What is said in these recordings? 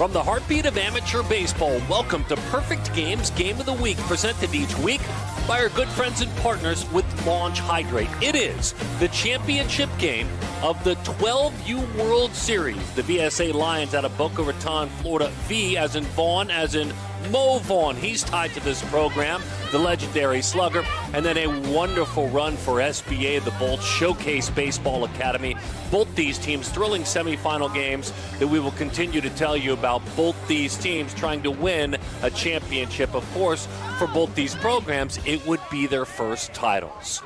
From the heartbeat of amateur baseball, welcome to Perfect Games Game of the Week, presented each week by our good friends and partners with Launch Hydrate. It is the championship game of the 12U World Series. The VSA Lions out of Boca Raton, Florida. V as in Vaughn, as in Mo Vaughn. He's tied to this program, the legendary slugger. And then a wonderful run for SVA, the Bolt Showcase Baseball Academy. Both these teams, thrilling semifinal games that we will continue to tell you about. Both these teams trying to win a championship. Of course, for both these programs, it would be their first titles.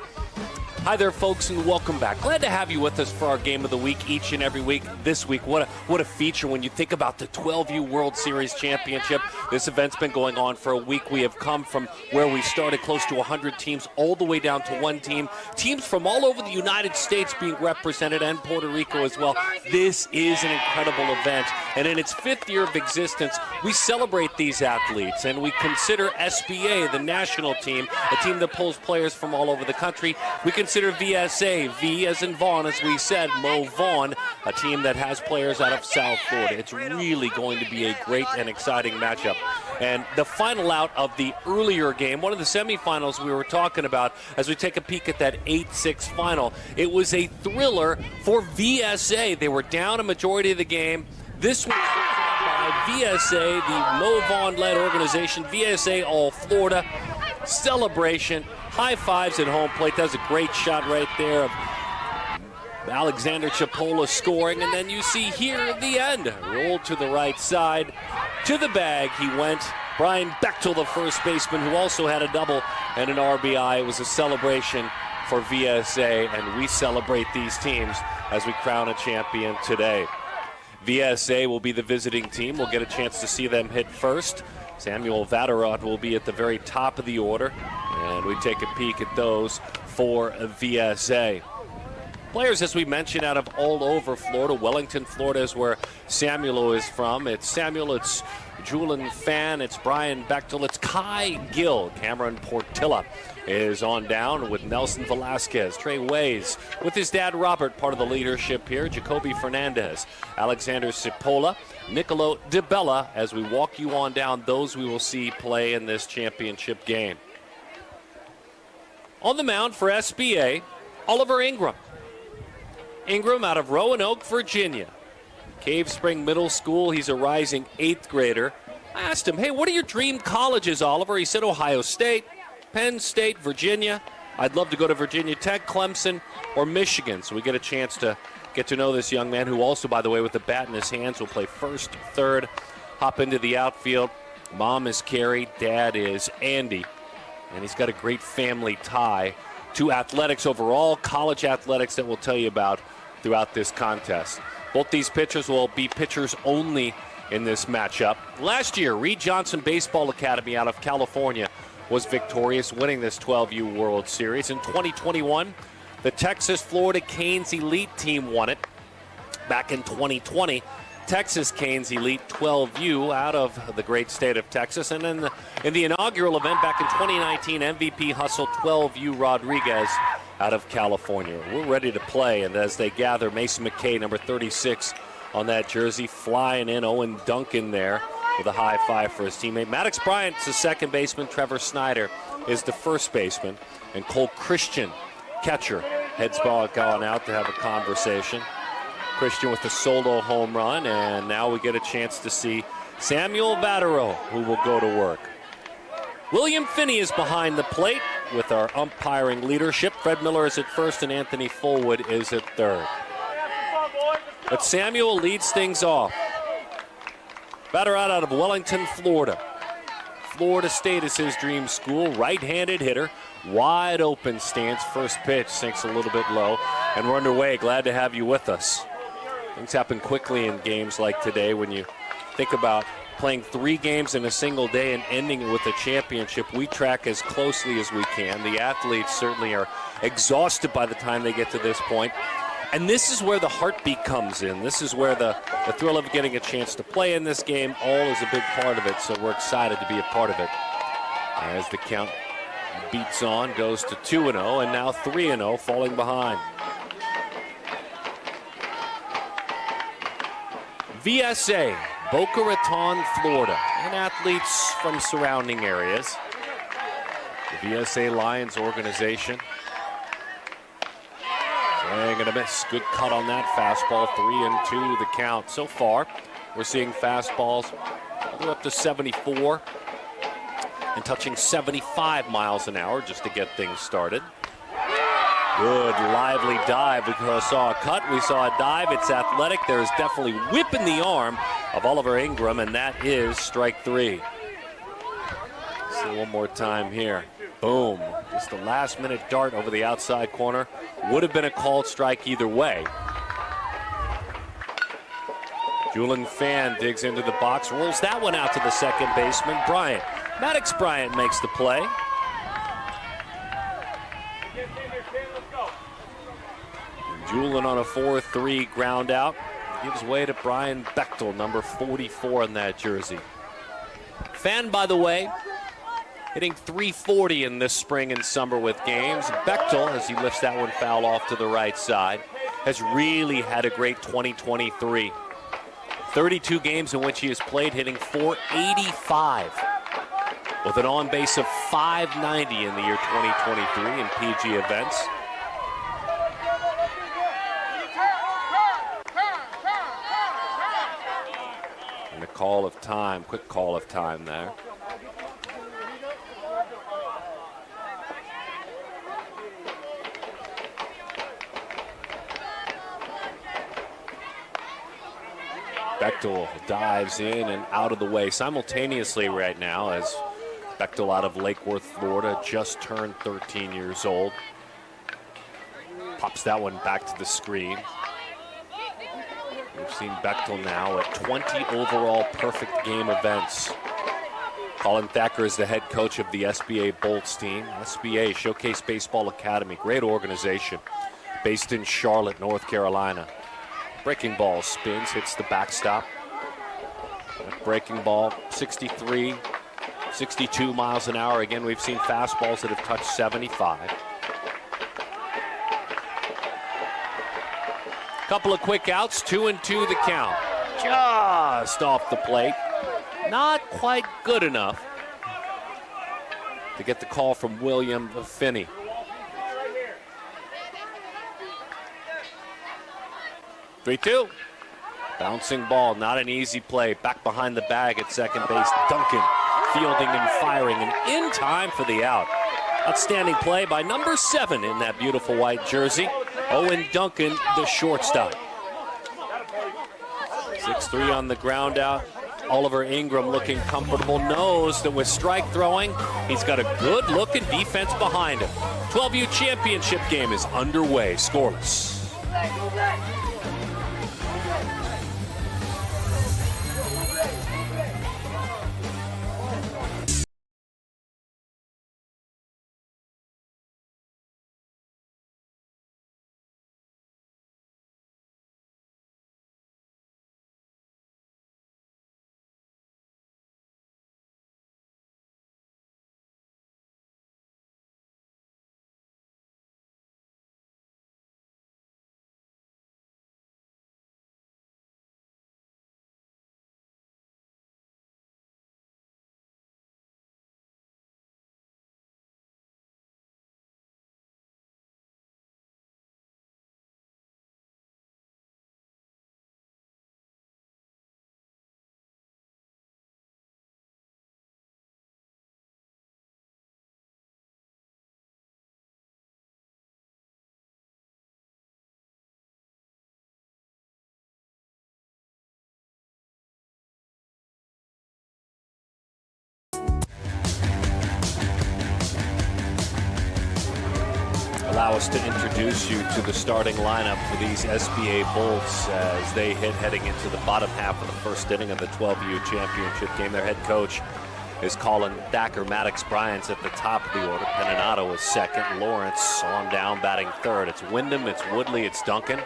Hi there, folks, and welcome back. Glad to have you with us for our Game of the Week each and every week. This week, what a feature when you think about the 12U World Series Championship. This event's been going on for a week. We have come from where we started, close to 100 teams, all the way down to one team. Teams from all over the United States being represented, and Puerto Rico as well. This is an incredible event, and in its 5th year of existence, we celebrate these athletes, and we consider SVA, the national team, a team that pulls players from all over the country. We consider VSA, V as in Vaughn, as we said, Mo Vaughn, a team that has players out of South Florida. It's really going to be a great and exciting matchup. And the final out of the earlier game, one of the semifinals we were talking about, as we take a peek at that 8-6 final, it was a thriller for VSA. They were down a majority of the game. This one by VSA, the Mo Vaughn-led organization, VSA All Florida. Celebration, high fives at home plate. That's a great shot right there of Alexander Chipola scoring, and then you see here at the end, rolled to the right side, to the bag he went. Brian Bechtel, the first baseman, who also had a double and an RBI. It was a celebration for VSA, and we celebrate these teams as we crown a champion today. VSA will be the visiting team. We'll get a chance to see them hit first. Samuel Vatterott will be at the very top of the order, and we take a peek at those for VSA. Players, as we mentioned, out of all over Florida. Wellington, Florida is where Samuel is from. It's Samuel, it's Julian Fan, it's Brian Bechtel, it's Kai Gill. Cameron Portilla is on down with Nelson Velasquez. Trey Ways with his dad Robert, part of the leadership here. Jacoby Fernandez, Alexander Cipolla, Nicolo DeBella. As we walk you on down, those we will see play in this championship game. On the mound for SBA, Oliver Ingram. Ingram out of Roanoke, Virginia. Cave Spring Middle School. He's a rising 8th grader. I asked him, hey, what are your dream colleges, Oliver? He said Ohio State, Penn State, Virginia. I'd love to go to Virginia Tech, Clemson, or Michigan. So we get a chance to get to know this young man, who also, by the way, with the bat in his hands, will play first, third, hop into the outfield. Mom is Carrie, dad is Andy. And he's got a great family tie to athletics overall, college athletics, that we'll tell you about throughout this contest. Both these pitchers will be pitchers only in this matchup. Last year, Reed Johnson Baseball Academy out of California was victorious, winning this 12U World Series. In 2021, the Texas-Florida Canes Elite team won it. Back in 2020, Texas Canes Elite 12U out of the great state of Texas. And then in the inaugural event back in 2019, MVP Hustle 12U Rodriguez out of California. We're ready to play, and as they gather, Mason McKay, number 36 on that jersey, flying in. Owen Duncan there with a high five for his teammate. Maddox Bryant's the second baseman. Trevor Snyder is the first baseman. And Cole Christian, catcher, heads back on out to have a conversation. Christian with a solo home run, and now we get a chance to see Samuel Vatterott, who will go to work. William Finney is behind the plate with our umpiring leadership. Fred Miller is at first, and Anthony Fullwood is at third. But Samuel leads things off. Vatterott out of Wellington, Florida. Florida State is his dream school. Right-handed hitter, wide open stance. First pitch sinks a little bit low, and we're underway. Glad to have you with us. Things happen quickly in games like today when you think about playing 3 games in a single day and ending it with a championship. We track as closely as we can. The athletes certainly are exhausted by the time they get to this point. And this is where the heartbeat comes in. This is where the thrill of getting a chance to play in this game all is a big part of it, so we're excited to be a part of it. As the count beats on, goes to 2-0, and now 3-0, falling behind. VSA, Boca Raton, Florida, and athletes from surrounding areas. The VSA Lions organization. Swing and a miss. Good cut on that fastball. 3-2 the count. So far, we're seeing fastballs all the way up to 74 and touching 75 miles an hour just to get things started. Good lively dive. We saw a cut, we saw a dive. It's athletic. There's definitely whip in the arm of Oliver Ingram, and that is strike 3. See one more time here. Boom. Just a last-minute dart over the outside corner. Would have been a called strike either way. Julian Fan digs into the box, rolls that one out to the second baseman, Bryant. Maddox Bryant makes the play. Julian on a 4-3 ground out. Gives way to Brian Bechtel, number 44 in that jersey. Fan, by the way, hitting .340 in this spring and summer with games. Bechtel, as he lifts that one foul off to the right side, has really had a great 2023. 32 games in which he has played, hitting .485 with an on-base of .590 in the year 2023 in PG events. And a call of time, quick call of time there. Bechtel dives in and out of the way simultaneously right now as Bechtel out of Lake Worth, Florida, just turned 13 years old. Pops that one back to the screen. We've seen Bechtel now at 20 overall perfect game events. Colin Thacker is the head coach of the SVA Bolts team. SVA, Showcase Baseball Academy, great organization based in Charlotte, North Carolina. Breaking ball spins, hits the backstop. Breaking ball, 63, 62 miles an hour. Again, we've seen fastballs that have touched 75. Couple of quick outs, 2-2 the count. Just off the plate. Not quite good enough to get the call from William Finney. Three-two. Bouncing ball, not an easy play. Back behind the bag at second base. Duncan fielding and firing and in time for the out. Outstanding play by number 7 in that beautiful white jersey. Owen Duncan, the shortstop. 6-3 on the ground out. Oliver Ingram looking comfortable, knows that with strike throwing, he's got a good look and defense behind him. 12U championship game is underway, scoreless. Allow us to introduce you to the starting lineup for these SVA Bolts as they hit heading into the bottom half of the first inning of the 12U championship game. Their head coach is Colin Thacker. Maddox Bryant's at the top of the order. Peninato is second. Lawrence on down, batting third. It's Wyndham, it's Woodley, it's Duncan.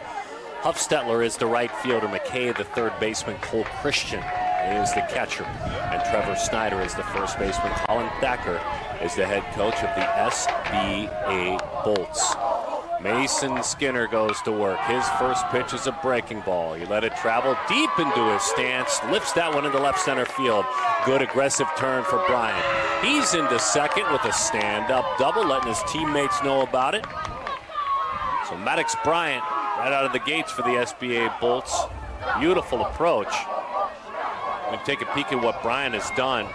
Huffstetler is the right fielder. McKay, the third baseman. Cole Christian is the catcher. And Trevor Snyder is the first baseman. Colin Thacker is the head coach of the SVA Bolts. Mason Skinner goes to work. His first pitch is a breaking ball. You let it travel deep into his stance, lifts that one into left center field. Good aggressive turn for Bryant. He's into second with a stand-up double, letting his teammates know about it. So Maddox Bryant right out of the gates for the SVA Bolts. Beautiful approach. We take a peek at what Bryant has done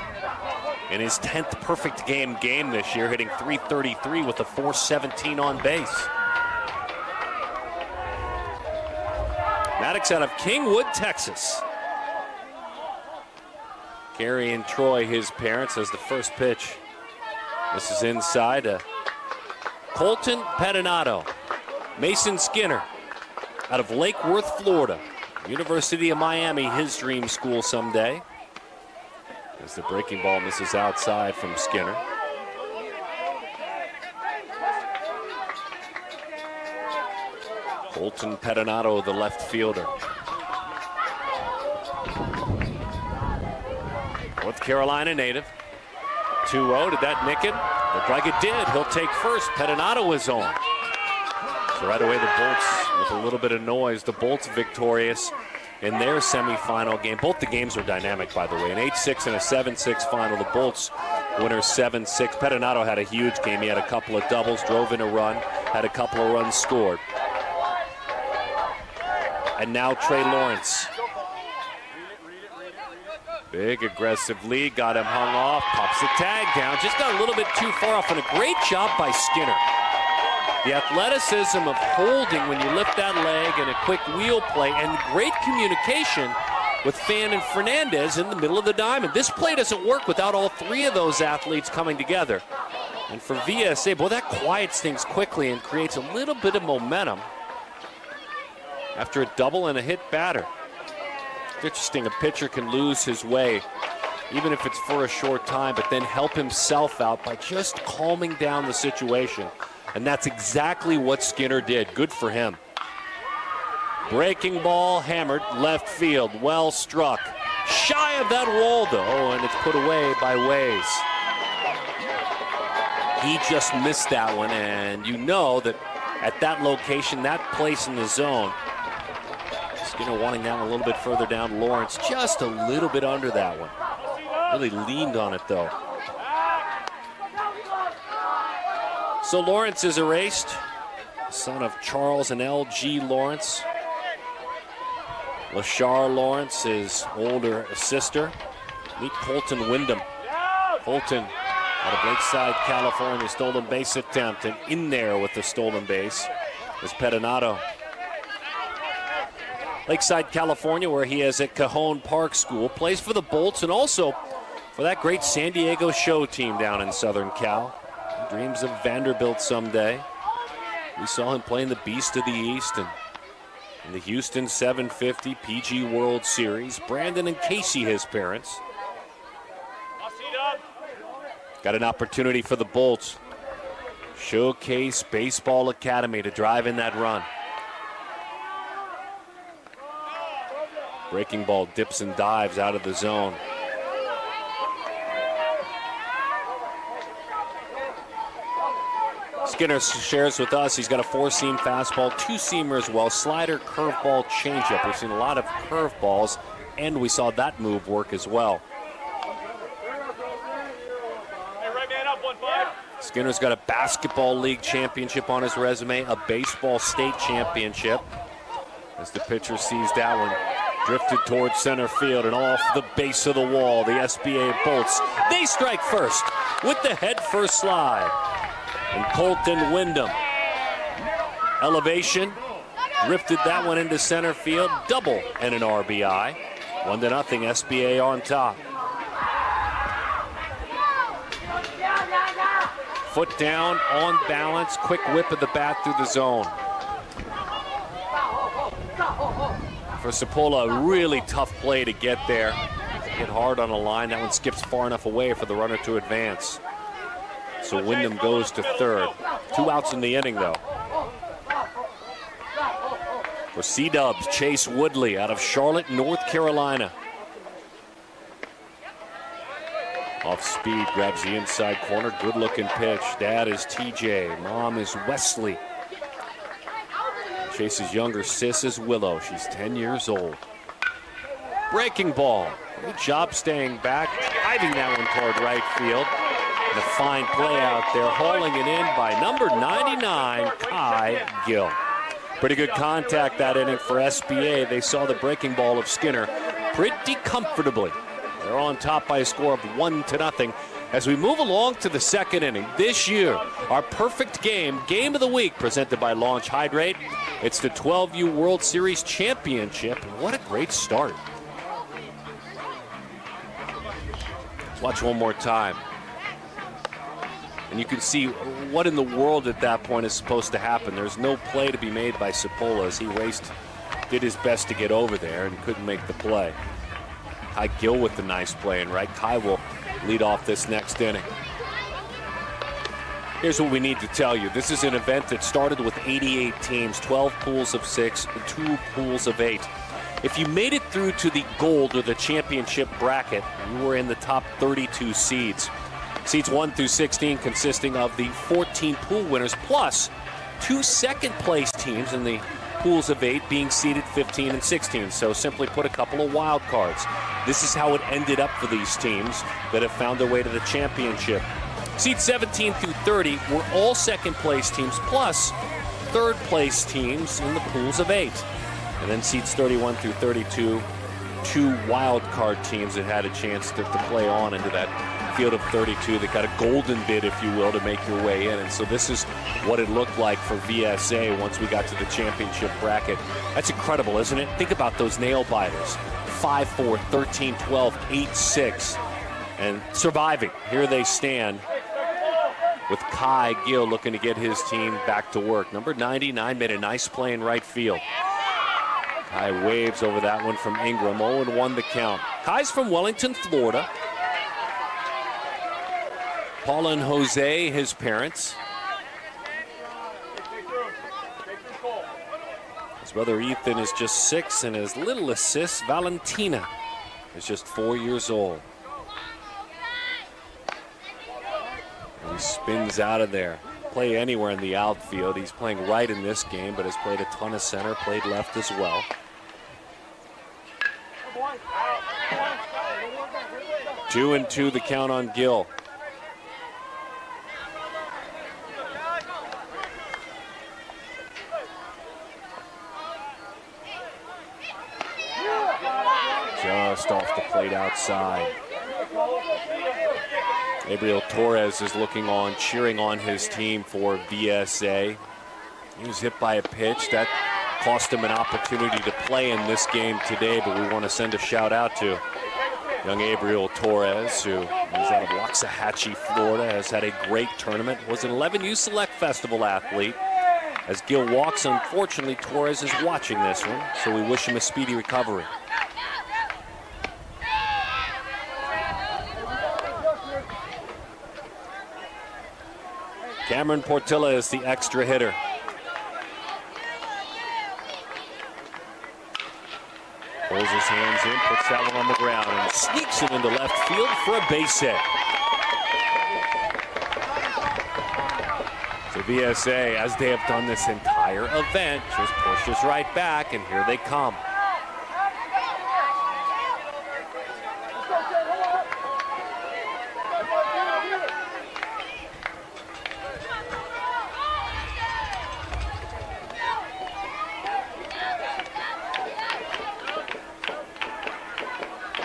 in his 10th perfect game this year, hitting .333 with a .417 on base. Maddox out of Kingwood, Texas. Carrie and Troy, his parents, as the first pitch. This is inside. Colton Pettinato. Mason Skinner out of Lake Worth, Florida. University of Miami, his dream school someday. As the breaking ball misses outside from Skinner. Colton Pettinato, the left fielder. North Carolina native. 2-0, did that nick it? Looked like it did. He'll take first. Pettinato is on. So right away the Bolts, with a little bit of noise, the Bolts victorious in their semifinal game. Both the games were dynamic, by the way. An 8-6 and a 7-6 final. The Bolts winners 7-6. Pettinato had a huge game. He had a couple of doubles, drove in a run, had a couple of runs scored. And now Trey Lawrence. Big aggressive lead, got him hung off, pops the tag down, just got a little bit too far off, and a great job by Skinner. The athleticism of holding when you lift that leg and a quick wheel play, and great communication with Fan and Fernandez in the middle of the diamond. This play doesn't work without all three of those athletes coming together. And for VSA, boy, that quiets things quickly and creates a little bit of momentum after a double and a hit batter. It's interesting, a pitcher can lose his way, even if it's for a short time, but then help himself out by just calming down the situation. And that's exactly what Skinner did. Good for him. Breaking ball hammered left field. Well struck. Shy of that wall, though, and it's put away by Ways. He just missed that one, and you know that at that location, that place in the zone, Skinner wanting that one a little bit further down. Lawrence just a little bit under that one. Really leaned on it, though. So Lawrence is erased, son of Charles and L.G. Lawrence. Lashar Lawrence, his older sister. Meet Colton Wyndham. Colton out of Lakeside, California, stolen base attempt, and in there with the stolen base is Pettinato. Lakeside, California, where he is at Cajon Park School, plays for the Bolts and also for that great San Diego show team down in Southern Cal. He dreams of Vanderbilt someday. We saw him playing the Beast of the East and in the Houston 750 PG World Series. Brandon and Casey, his parents. Got an opportunity for the Bolts. Showcase Baseball Academy to drive in that run. Breaking ball dips and dives out of the zone. Skinner shares with us he's got a four-seam fastball, two-seamer as well, slider, curveball, changeup. We've seen a lot of curveballs, and we saw that move work as well. Skinner's got a basketball league championship on his resume, a baseball state championship. As the pitcher sees that one, drifted towards center field and off the base of the wall. The SVA Bolts, they strike first with the head first slide. And Colton Wyndham, elevation, drifted that one into center field, double and an RBI. 1-0, SVA on top. Foot down, on balance, quick whip of the bat through the zone. For Sapola, a really tough play to get there. Hit hard on a line. That one skips far enough away for the runner to advance. So Wyndham goes to third. 2 outs in the inning, though. For C-Dubs, Chase Woodley out of Charlotte, North Carolina. Off speed, grabs the inside corner. Good-looking pitch. Dad is TJ. Mom is Wesley. Chase's younger sis is Willow. She's 10 years old. Breaking ball. Good job staying back, driving that one toward right field. And a fine play out there, hauling it in by number 99, Kai Gill. Pretty good contact that inning for SVA. They saw the breaking ball of Skinner pretty comfortably. They're on top by a score of 1-0. As we move along to the second inning, this year, our perfect game of the week, presented by Launch Hydrate. It's the 12U World Series Championship. And what a great start. Let's watch one more time. And you can see what in the world at that point is supposed to happen. There's no play to be made by Cipolla as he did his best to get over there and couldn't make the play. Kai Gill with the nice play, and right, Kai will lead off this next inning. Here's what we need to tell you. This is an event that started with 88 teams, 12 pools of 6, 2 pools of 8. If you made it through to the gold or the championship bracket, you were in the top 32 seeds. Seeds 1 through 16 consisting of the 14 pool winners plus 2 second-place teams in the pools of 8 being seeded 15 and 16. So simply put, a couple of wild cards. This is how it ended up for these teams that have found their way to the championship. Seeds 17 through 30 were all second-place teams plus third-place teams in the pools of 8. And then seeds 31 through 32, 2 wild card teams that had a chance to play on into that field of 32 that got a golden bid, if you will, to make your way in. And so this is what it looked like for VSA once we got to the championship bracket. That's incredible, isn't it? Think about those nail biters. 5-4, 13-12, 8-6, and surviving. Here they stand with Kai Gill looking to get his team back to work. Number 99 made a nice play in right field. Kai waves over that one from Ingram. 0-1 the count. Kai's from Wellington, Florida. Paula and Jose, his parents. His brother Ethan is just 6, and his littlest sis, Valentina, is just 4 years old. And he spins out of there. Play anywhere in the outfield. He's playing right in this game, but has played a ton of center, played left as well. 2-2 the count on Gill. Just off the plate outside. Gabriel Torres is looking on, cheering on his team for VSA. He was hit by a pitch that cost him an opportunity to play in this game today, but we want to send a shout out to young Gabriel Torres, who is out of Waxahachie, Florida, has had a great tournament, was an 11U Select Festival athlete. As Gill walks, unfortunately, Torres is watching this one, so we wish him a speedy recovery. Cameron Portilla is the extra hitter. Pulls his hands in, puts that one on the ground, and sneaks it into left field for a base hit. So VSA, as they have done this entire event, just pushes right back, and here they come.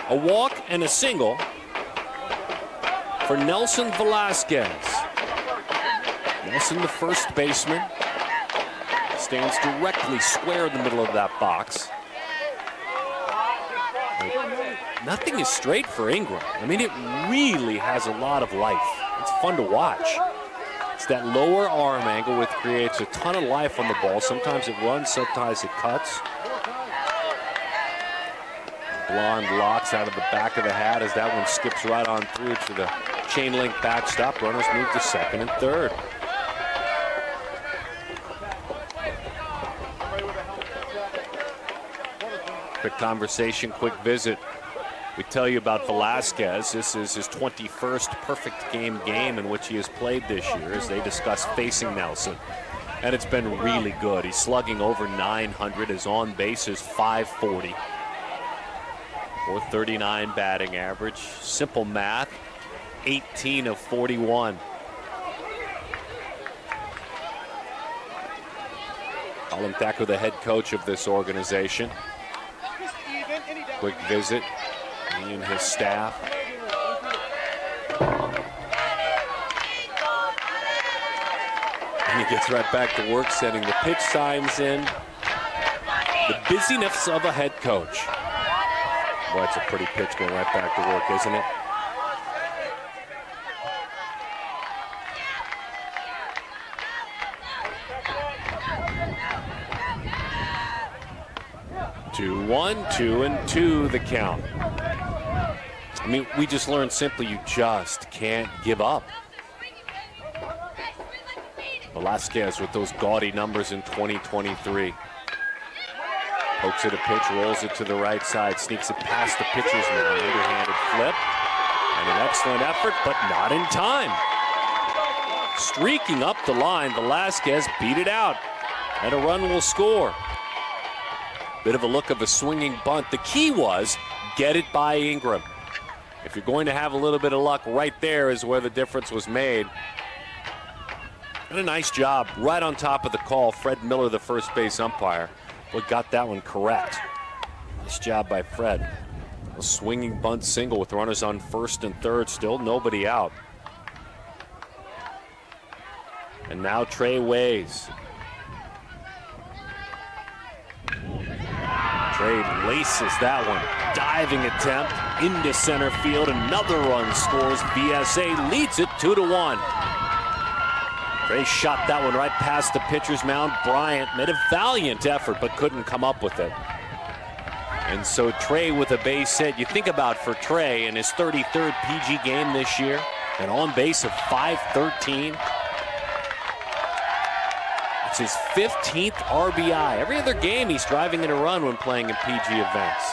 A walk and a single for Nelson Velasquez. Nelson, the first baseman, stands directly square in the middle of that box. Nothing is straight for Ingram. I mean, it really has a lot of life. It's fun to watch. It's that lower arm angle which creates a ton of life on the ball. Sometimes it runs, sometimes it cuts. Blonde locks out of the back of the hat as that one skips right on through to the chain link backstop. Runners move to second and third. Quick conversation, quick visit. We tell you about Velasquez. This is his 21st perfect game in which he has played this year as they discuss facing Nelson. And it's been really good. He's slugging over 900. His on base is 540. 439 batting average. Simple math, 18 of 41. Colin Thacker, the head coach of this organization. Quick visit, he and his staff. And he gets right back to work, setting the pitch signs in. The busyness of a head coach. Boy, it's a pretty pitch going right back to work, isn't it? Two, 1, 2, and 2 the count. I mean, we just learned simply you just can't give up. Velasquez with those gaudy numbers in 2023. Pokes at a pitch, rolls it to the right side, sneaks it past the pitcher's man. Underhanded flip. And an excellent effort, but not in time. Streaking up the line, Velasquez beat it out. And a run will score. Bit of a look of a swinging bunt. The key was get it by Ingram. If you're going to have a little bit of luck, right there is where the difference was made. And a nice job right on top of the call. Fred Miller, the first base umpire, got that one correct. Nice job by Fred. A swinging bunt single with runners on first and third. Still nobody out. And now Trey Ways. Trey laces that one. Diving attempt into center field. Another run scores. VSA leads it 2-1. Trey shot that one right past the pitcher's mound. Bryant made a valiant effort but couldn't come up with it. And so Trey with a base hit. You think about for Trey in his 33rd PG game this year, an on base of 513. It's his 15th RBI. Every other game he's driving in a run when playing in PG events.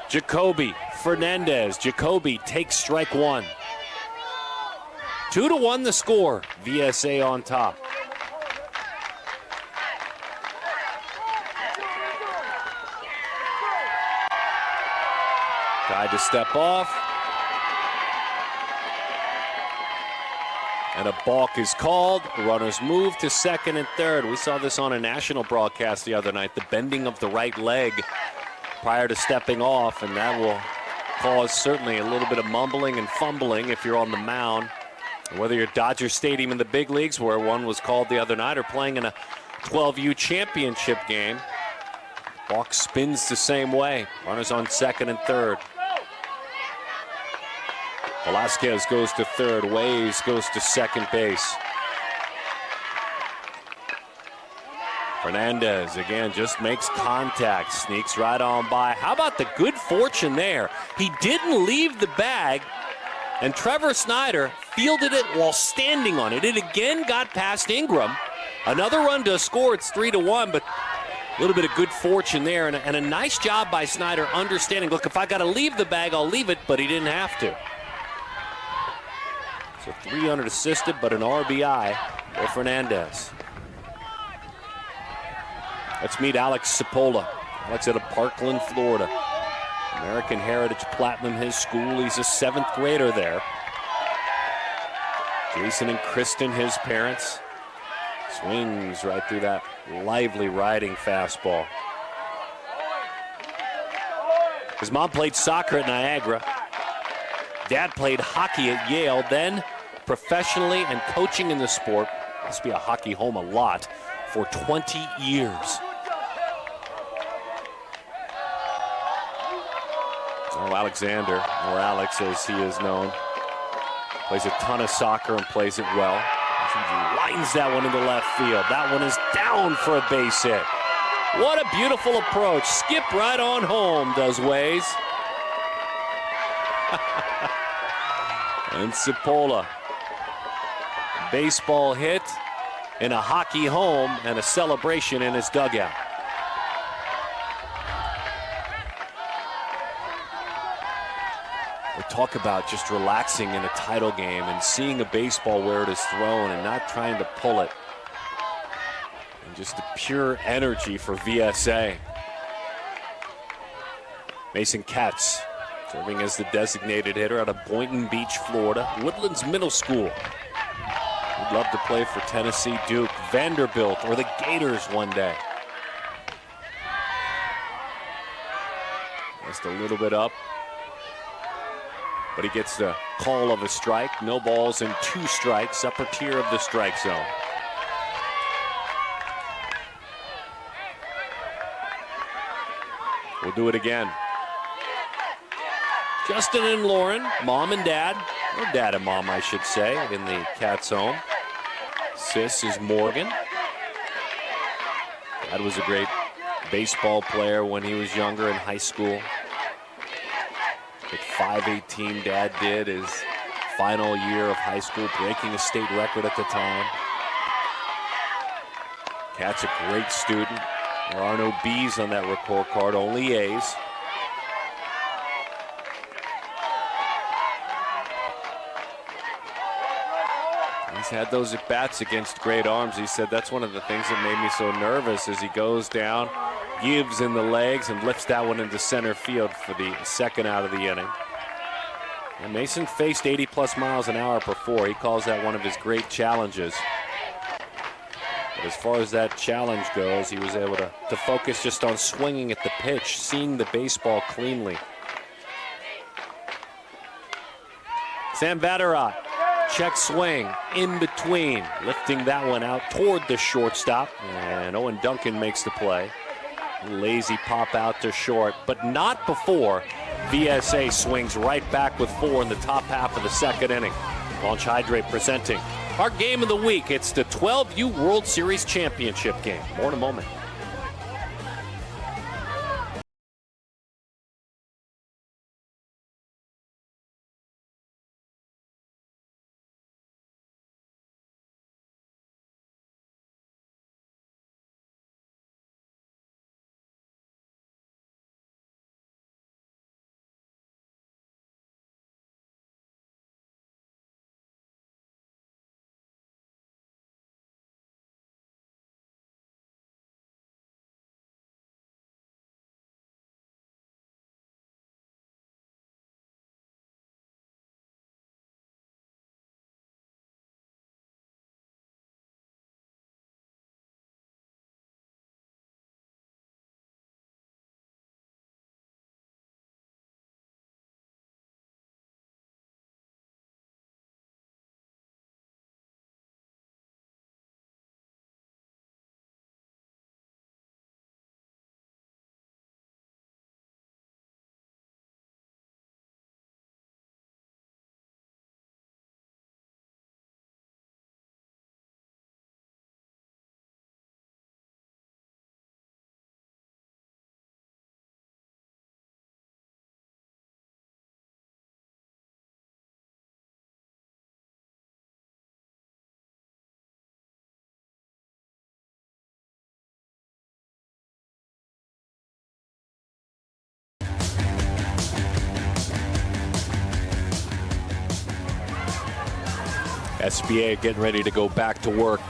Jacoby Fernandez. Jacoby takes strike one. 2-1 the score. VSA on top. Tried to step off. And a balk is called. Runners move to second and third. We saw this on a national broadcast the other night. The bending of the right leg prior to stepping off. And that will cause certainly a little bit of mumbling and fumbling if you're on the mound. Whether you're at Dodger Stadium in the big leagues, where one was called the other night, or playing in a 12U championship game, balk spins the same way. Runners on second and third. Velasquez goes to third. Ways goes to second base. Fernandez again just makes contact, sneaks right on by. How about the good fortune there? He didn't leave the bag, and Trevor Snyder fielded it while standing on it. It again got past Ingram. Another run to score. It's 3-1, but a little bit of good fortune there, and a nice job by Snyder understanding, look, if I got to leave the bag, I'll leave it, but he didn't have to. So 3 unassisted, but an RBI for Fernandez. Let's meet Alex Cipolla. Alex out of Parkland, Florida. American Heritage Platinum, his school. He's a 7th grader there. Jason and Kristen, his parents. Swings right through that lively riding fastball. His mom played soccer at Niagara. Dad played hockey at Yale, then professionally and coaching in the sport, must be a hockey home a lot, for 20 years. Oh, Alexander, or Alex as he is known, plays a ton of soccer and plays it well. He lines that one into left field. That one is down for a base hit. What a beautiful approach. Skip right on home, does Ways. And Cipolla. Baseball hit in a hockey home and a celebration in his dugout. talk about just relaxing in a title game and seeing a baseball where it is thrown and not trying to pull it. And just the pure energy for VSA. Mason Katz serving as the designated hitter out of Boynton Beach, Florida. Woodlands Middle School. Would love to play for Tennessee, Duke, Vanderbilt, or the Gators one day. Just a little bit up. But he gets the call of a strike. No balls and 2 strikes, upper tier of the strike zone. We'll do it again. Justin and Lauren, mom and dad, or dad and mom, I should say, in the Cats home. Sis is Morgan. Dad was a great baseball player when he was younger in high school. At 5'18", Dad did his final year of high school, breaking a state record at the time. Cat's a great student. There are no B's on that report card, only A's. He's had those at-bats against great arms. He said that's one of the things that made me so nervous as he goes down, gives in the legs, and lifts that one into center field for the second out of the inning. And Mason faced 80+ miles an hour before. He calls that one of his great challenges. But as far as that challenge goes, he was able to focus just on swinging at the pitch, seeing the baseball cleanly. Sam Vatterott, check swing in between, lifting that one out toward the shortstop, and Owen Duncan makes the play. Lazy pop out to short, but not before VSA swings right back with 4 in the top half of the second inning. Launch Hydrate presenting our game of the week. It's the 12U World Series Championship game. More in a moment. SVA getting ready to go back to work.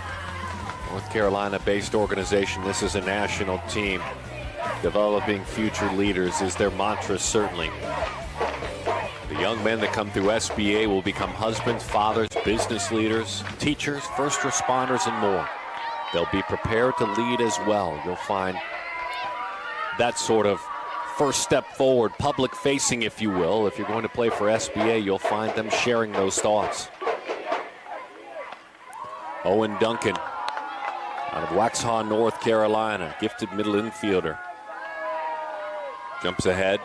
North Carolina-based organization. This is a national team. Developing future leaders is their mantra, certainly. The young men that come through SVA will become husbands, fathers, business leaders, teachers, first responders, and more. They'll be prepared to lead as well. You'll find that sort of first step forward, public facing, if you will. If you're going to play for SVA, you'll find them sharing those thoughts. Owen Duncan out of Waxhaw, North Carolina, gifted middle infielder. Jumps ahead.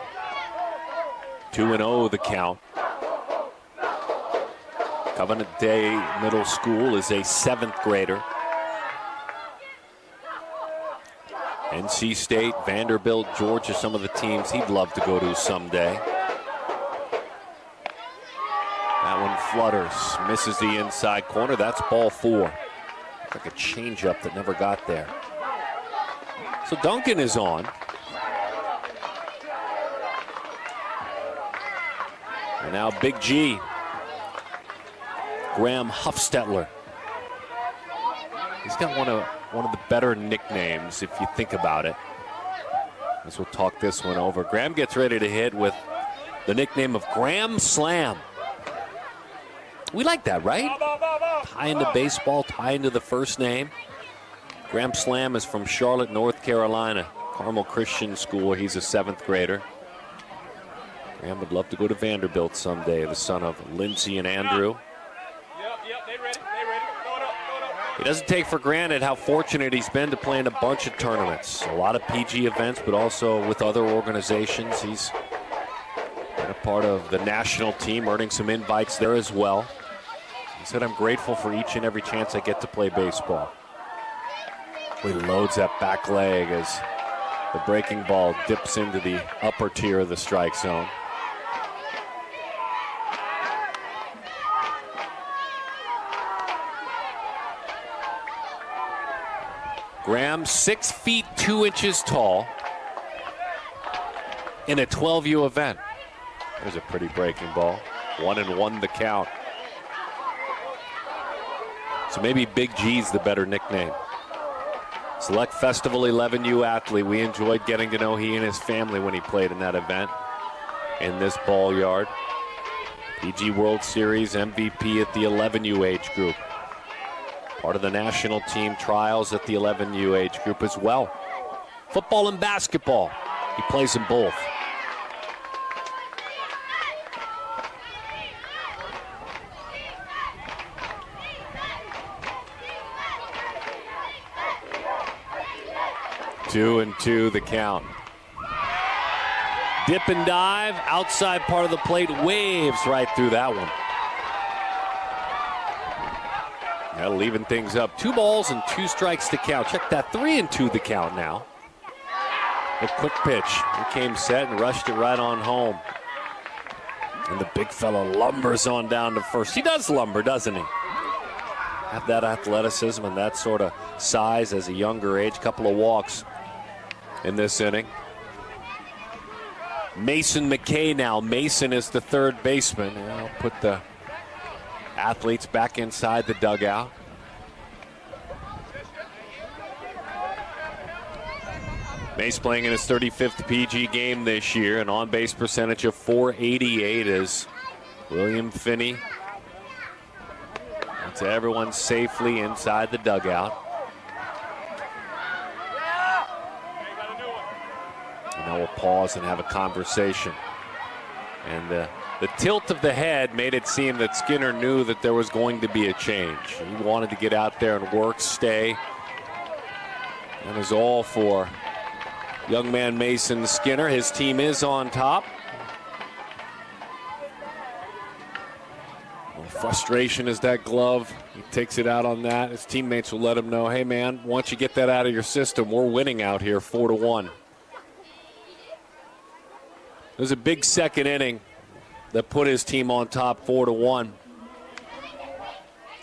2-0 the count. Covenant Day Middle School is a 7th grader. NC State, Vanderbilt, Georgia, some of the teams he'd love to go to someday. That one flutters, misses the inside corner. That's ball 4. Looks like a changeup that never got there. So Duncan is on. And now Big G, Graham Huffstetler. He's got one of the better nicknames if you think about it. As we'll talk this one over. Graham gets ready to hit with the nickname of Graham Slam. We like that, right? Tie into baseball, tie into the first name. Graham Slam is from Charlotte, North Carolina, Carmel Christian School. He's a 7th grader. Graham would love to go to Vanderbilt someday, the son of Lindsay and Andrew. He doesn't take for granted how fortunate he's been to play in a bunch of tournaments. A lot of PG events, but also with other organizations. He's been a part of the national team, earning some invites there as well. He said, I'm grateful for each and every chance I get to play baseball. He loads that back leg as the breaking ball dips into the upper tier of the strike zone. Graham, 6 feet 2 inches tall in a 12U event. There's a pretty breaking ball. 1-1 the count. So maybe Big G's the better nickname. Select Festival 11U athlete. We enjoyed getting to know he and his family when he played in that event in this ball yard. PG World Series MVP at the 11U age group. Part of the national team trials at the 11U age group as well. Football and basketball. He plays in both. Two and two the count. Dip and dive, outside part of the plate, waves right through that one. That'll even things up. 2 balls and 2 strikes to count. Check that, 3-2 the count now. A quick pitch. He came set and rushed it right on home. And the big fella lumbers on down to first. He does lumber, doesn't he? Have that athleticism and that sort of size as a younger age. Couple of walks in this inning. Mason McKay now. Mason is the 3rd baseman. And I'll put the athletes back inside the dugout. Mace playing in his 35th PG game this year, an on-base percentage of .488 as William Finney gets everyone safely inside the dugout. And now we'll pause and have a conversation. And the tilt of the head made it seem that Skinner knew that there was going to be a change. He wanted to get out there and work, stay. And is all for young man Mason Skinner. His team is on top. Well, frustration is that glove. He takes it out on that. His teammates will let him know, hey man, once you get that out of your system, we're winning out here 4-1. There's a big second inning that put his team on top 4-1.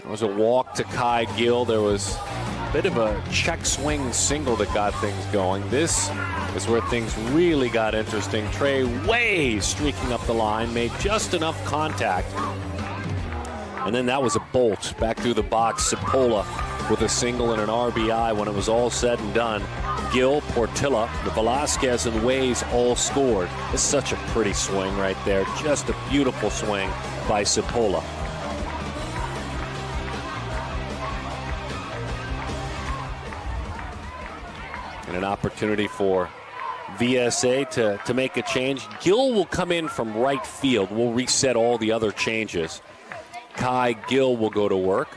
There was a walk to Kai Gill. There was a bit of a check swing single that got things going. This is where things really got interesting. Trey way streaking up the line, made just enough contact. And then that was a bolt back through the box. Cipolla with a single and an RBI when it was all said and done. Gill, Portilla, the Velasquez, and Ways all scored. It's such a pretty swing right there. Just a beautiful swing by Cipolla. And an opportunity for VSA to make a change. Gill will come in from right field. We'll reset all the other changes. Kai Gill will go to work.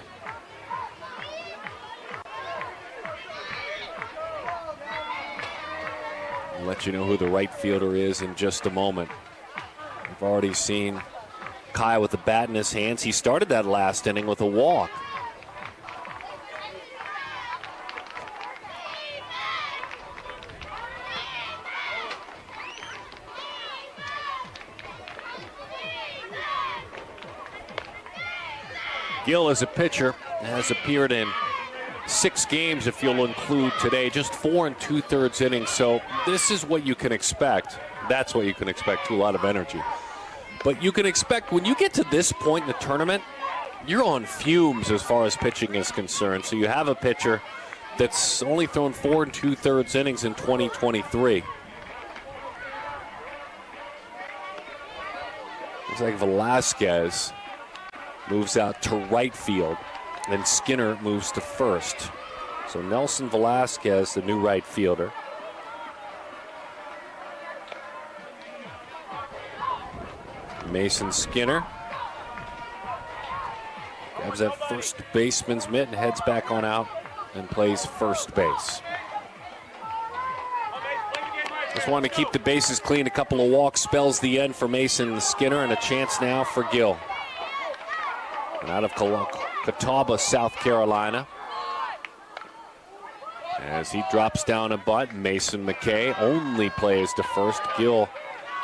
I'll let you know who the right fielder is in just a moment. We've already seen Kai with the bat in his hands. He started that last inning with a walk. Gill, as a pitcher, has appeared in 6 games, if you'll include today, just 4 2/3 innings. So this is what you can expect. That's what you can expect, too, a lot of energy. But you can expect when you get to this point in the tournament, you're on fumes as far as pitching is concerned. So you have a pitcher that's only thrown 4 2/3 innings in 2023. Looks like Velasquez moves out to right field, and Skinner moves to first. So Nelson Velasquez, the new right fielder. Mason Skinner grabs that first baseman's mitt and heads back on out and plays first base. Just wanted to keep the bases clean. A couple of walks spells the end for Mason Skinner, and a chance now for Gill. And out of Catawba, South Carolina. As he drops down a bunt, Mason McKay only plays to first. Gill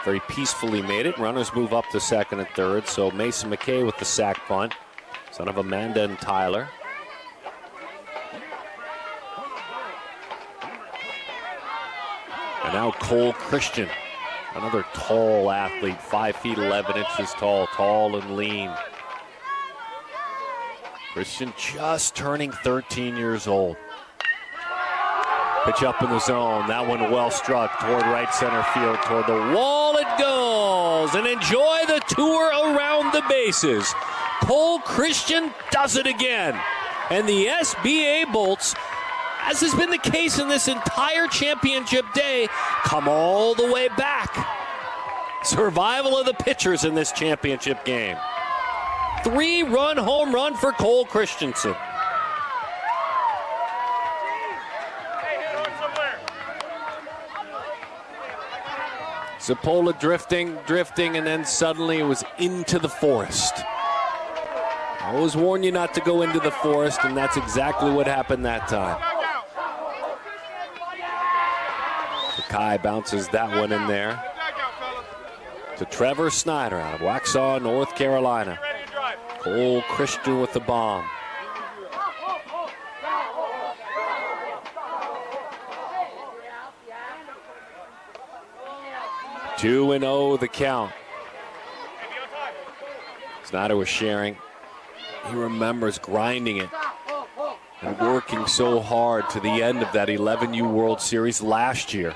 very peacefully made it. Runners move up to second and third. So Mason McKay with the sac bunt, son of Amanda and Tyler. And now Cole Christian, another tall athlete, 5 feet 11 inches tall, tall and lean. Christian just turning 13 years old. Pitch up in the zone. That one well struck toward right center field. Toward the wall it goes. And enjoy the tour around the bases. Cole Christian does it again. And the SVA Bolts, as has been the case in this entire championship day, come all the way back. Survival of the pitchers in this championship game. 3-run home run for Cole Christensen. Zapola drifting, and then suddenly it was into the forest. I always warn you not to go into the forest, and that's exactly what happened that time. Kai bounces that one in there to Trevor Snyder out of Waxhaw, North Carolina. Cole Christian with the bomb. Two and 0 the count. Snyder was sharing. He remembers grinding it and working so hard to the end of that 11U World Series last year.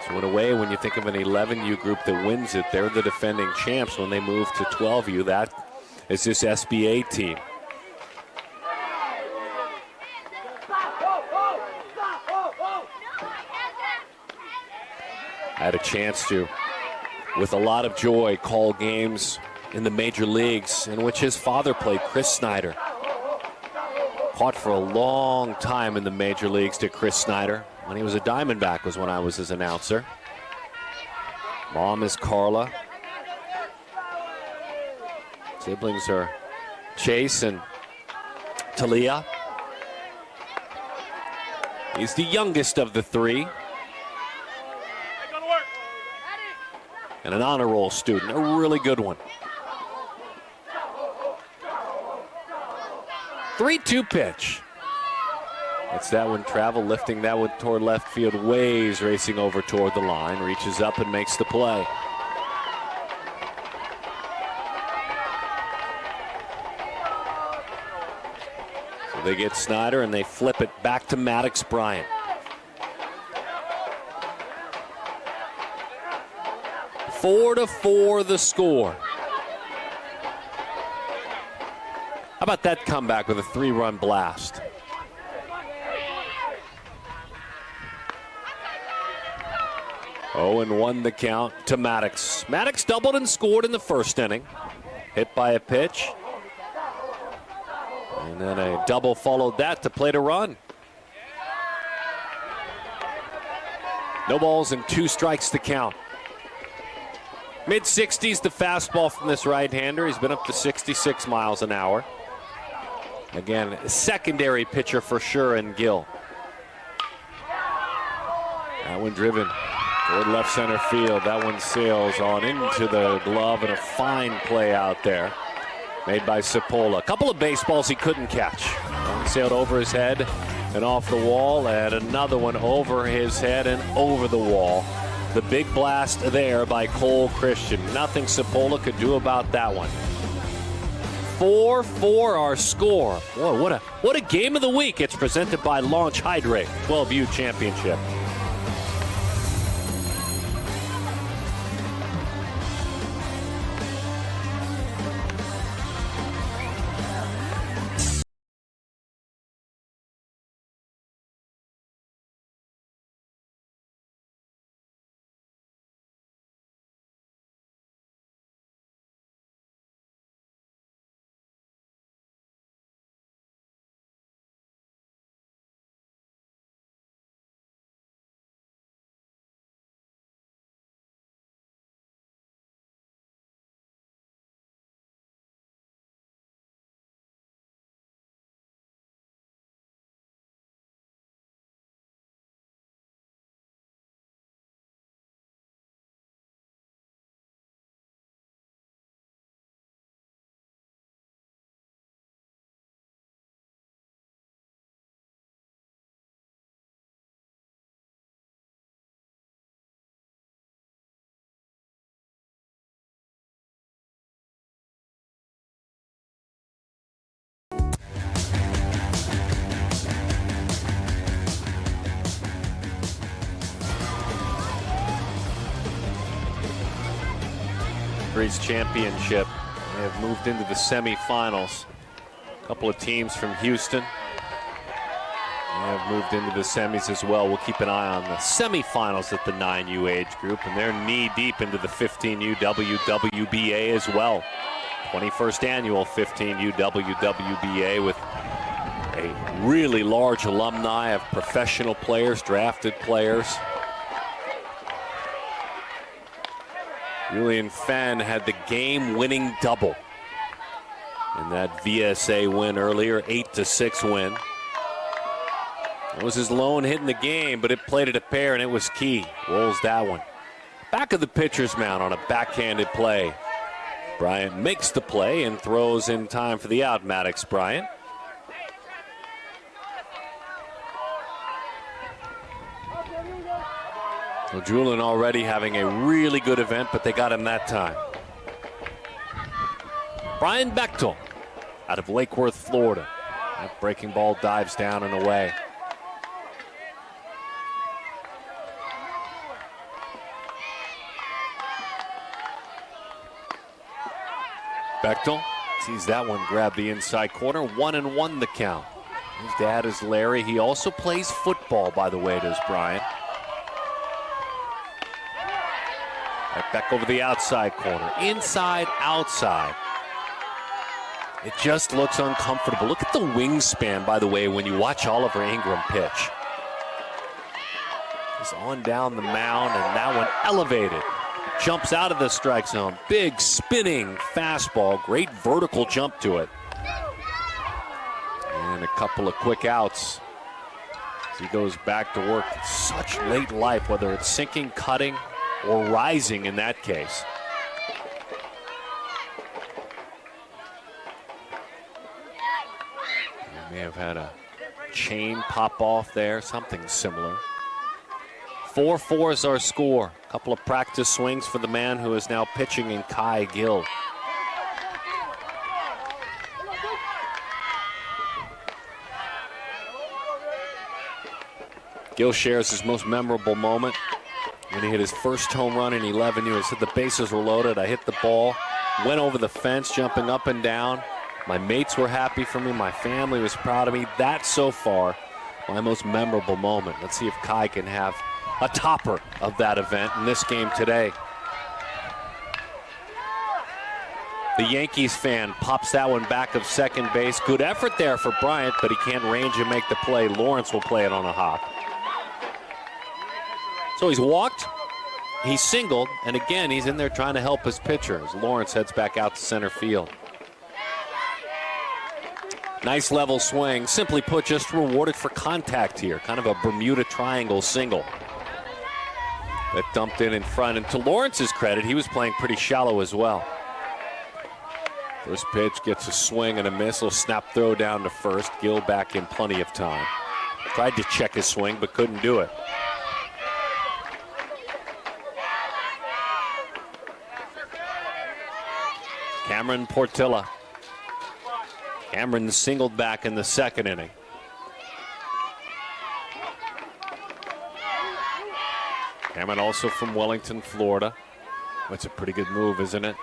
So in a way, when you think of an 11U group that wins it, they're the defending champs. When they move to 12U, that is this SBA team. I had a chance to, with a lot of joy, call games in the major leagues in which his father played, Chris Snyder. Caught for a long time in the major leagues to Chris Snyder. When he was a Diamondback was when I was his announcer. Mom is Carla. Siblings are Chase and Talia. He's the youngest of the three. And an honor roll student, a really good one. 3-2 pitch. It's that one, Travel lifting that one toward left field. Ways racing over toward the line, reaches up and makes the play. So they get Snyder and they flip it back to Maddox Bryant. 4-4 the score. How about that comeback with a 3-run blast? Oh, and 1 the count to Maddox. Maddox doubled and scored in the first inning. Hit by a pitch. And then a double followed that to play to run. No balls and 2 strikes to count. Mid-60s, the fastball from this right-hander. He's been up to 66 miles an hour. Again, a secondary pitcher for sure in Gill. That one driven toward left center field. That one sails on into the glove, and a fine play out there made by Cipolla. A couple of baseballs he couldn't catch. One sailed over his head and off the wall, and another one over his head and over the wall. The big blast there by Cole Christian. Nothing Cipolla could do about that one. 4-4 our score. Whoa, what a game of the week. It's presented by Launch Hydrate 12U Championship. Championship. They have moved into the semifinals. A couple of teams from Houston have moved into the semis as well. We'll keep an eye on the semifinals at the 9U age group, and they're knee deep into the 15U WWBA as well. 21st annual 15U WWBA with a really large alumni of professional players, drafted players. Julian Fenn had the game-winning double in that VSA win earlier, 8-6 win. It was his lone hit in the game, but it played it a pair, and it was key. Rolls that one. Back of the pitcher's mound on a backhanded play. Bryant makes the play and throws in time for the out. Maddox Bryant. So Julian already having a really good event, but they got him that time. Brian Bechtel out of Lake Worth, Florida. That breaking ball dives down and away. Bechtel sees that one grab the inside corner. 1-1 the count. His dad is Larry. He also plays football, by the way, does Brian. Right back over the outside corner. Inside, outside. It just looks uncomfortable. Look at the wingspan, by the way, when you watch Oliver Ingram pitch. He's on down the mound, and that one elevated. Jumps out of the strike zone. Big spinning fastball. Great vertical jump to it. And a couple of quick outs as he goes back to work. Such late life, whether it's sinking, cutting, or rising in that case. He may have had a chain pop off there, something similar. 4-4 is our score. A couple of practice swings for the man who is now pitching in Kai Gill. Gill shares his most memorable moment when he hit his first home run in 11 years. Said the bases were loaded. I hit the ball, went over the fence, jumping up and down. My mates were happy for me. My family was proud of me. That's so far my most memorable moment. Let's see if Kai can have a topper of that event in this game today. The Yankees fan pops that one back of second base. Good effort there for Bryant, but he can't range and make the play. Lawrence will play it on a hop. So he's walked, he's singled, and again, he's in there trying to help his pitcher as Lawrence heads back out to center field. Nice level swing. Simply put, just rewarded for contact here. Kind of a Bermuda Triangle single. That dumped in front. And to Lawrence's credit, he was playing pretty shallow as well. First pitch gets a swing and a miss. Little snap throw down to first. Gill back in plenty of time. Tried to check his swing, but couldn't do it. Cameron Portilla. Cameron singled back in the second inning. Cameron also from Wellington, Florida. That's a pretty good move, isn't it?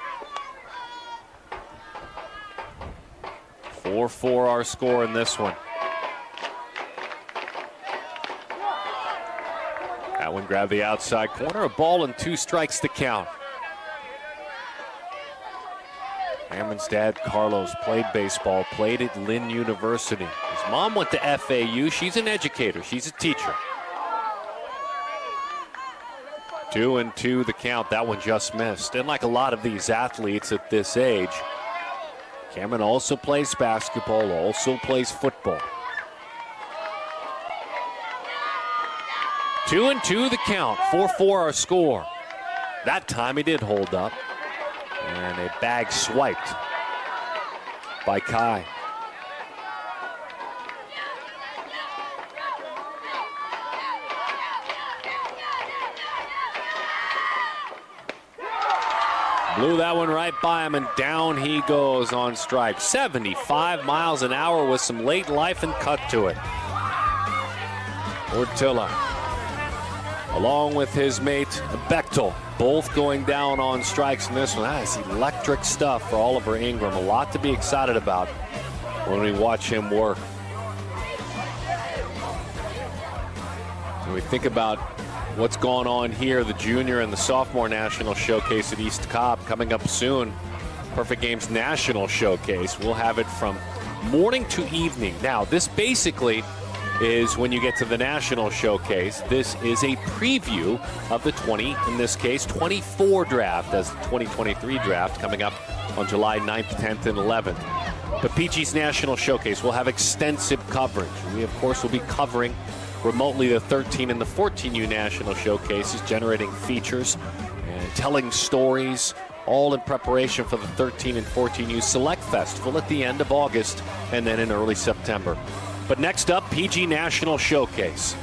4-4 our score in this one. That one grabbed the outside corner. A ball and 2 strikes to count. Cameron's dad, Carlos, played baseball, played at Lynn University. His mom went to FAU. She's an educator. She's a teacher. 2-2 the count. That one just missed. And like a lot of these athletes at this age, Cameron also plays basketball, also plays football. 2-2 the count. 4-4 our score. That time he did hold up. And a bag swiped by Kai. Blew that one right by him, and down he goes on strike. 75 miles an hour with some late life and cut to it. Portilla, along with his mate Bechtel, both going down on strikes in this one. That is electric stuff for Oliver Ingram. A lot to be excited about when we watch him work. When we think about what's going on here, the junior and the sophomore national showcase at East Cobb coming up soon. Perfect Games National Showcase. We'll have it from morning to evening. Now, this basically is when you get to the national showcase. This is a preview of the in this case, 24 draft, as the 2023 draft coming up on July 9th, 10th, and 11th. But PG's National Showcase will have extensive coverage. We, of course, will be covering remotely the 13 and the 14U National Showcases, generating features and telling stories, all in preparation for the 13 and 14U Select Festival at the end of August and then in early September. But next up, PG National Showcase.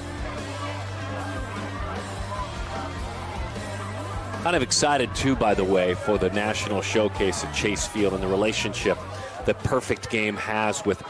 Kind of excited too, by the way, for the National Showcase at Chase Field and the relationship that Perfect Game has with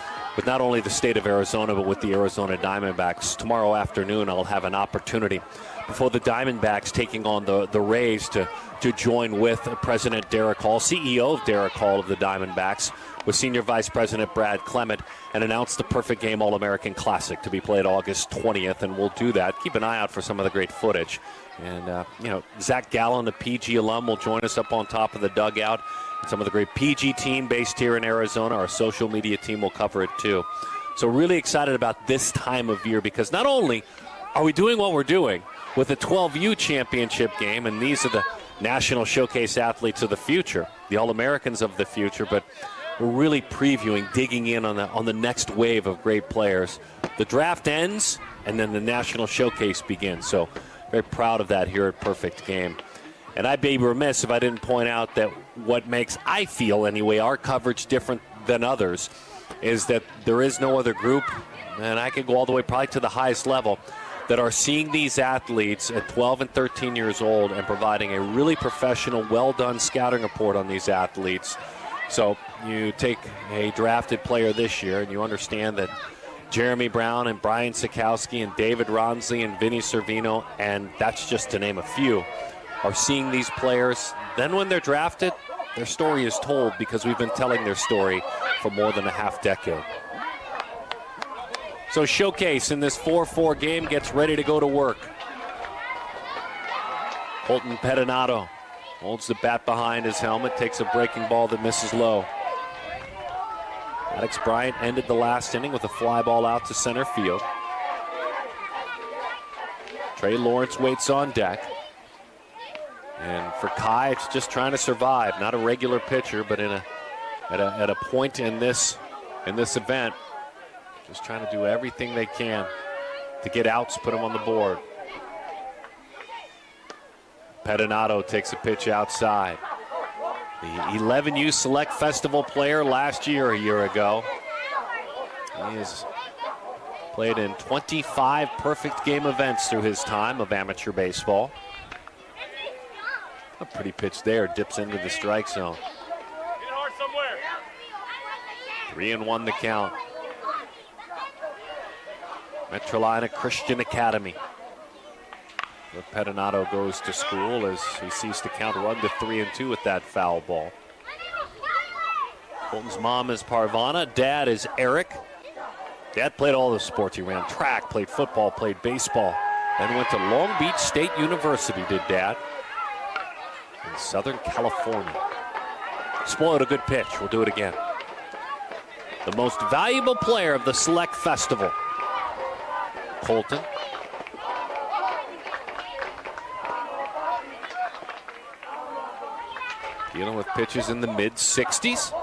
not only the state of Arizona, but with the Arizona Diamondbacks. Tomorrow afternoon, I'll have an opportunity before the Diamondbacks taking on the Rays to join with President Derek Hall, CEO of Derek Hall of the Diamondbacks, with Senior Vice President Brad Clement, and announce the Perfect Game All-American Classic to be played August 20th, and we'll do that. Keep an eye out for some of the great footage. And, Zach Gallen, a PG alum, will join us up on top of the dugout. Some of the great PG team based here in Arizona. Our social media team will cover it too. So really excited about this time of year, because not only are we doing what we're doing with the 12U championship game, and these are the National Showcase athletes of the future, the All-Americans of the future, but we're really previewing, digging in on the next wave of great players. The draft ends, and then the National Showcase begins. So very proud of that here at Perfect Game. And I'd be remiss if I didn't point out that what makes, I feel anyway, our coverage different than others is that there is no other group, and I could go all the way probably to the highest level, that are seeing these athletes at 12 and 13 years old and providing a really professional, well-done scouting report on these athletes. So you take a drafted player this year and you understand that Jeremy Brown and Brian Sikowski and David Ronsley and Vinny Servino, and that's just to name a few, are seeing these players. Then when they're drafted, their story is told, because we've been telling their story for more than a half decade. So Showcase in this 4-4 game gets ready to go to work. Colton Pettinato holds the bat behind his helmet, takes a breaking ball that misses low. Alex Bryant ended the last inning with a fly ball out to center field. Trey Lawrence waits on deck. And for Kai, it's just trying to survive. Not a regular pitcher, but at a point in this event, just trying to do everything they can to get outs, put them on the board. Pettinato takes a pitch outside. The 11U Select Festival player last year, a year ago. He has played in 25 Perfect Game events through his time of amateur baseball. A pretty pitch there, dips into the strike zone. 3-1 the count. Metrolina Christian Academy, where Pettinato goes to school, as he sees the count run to 3-2 with that foul ball. Colton's mom is Parvana, dad is Eric. Dad played all the sports. He ran track, played football, played baseball, then went to Long Beach State University, did Dad, in Southern California. Spoiled a good pitch. We'll do it again. The most valuable player of the Select Festival, Colton. Dealing with pitches in the mid-60s.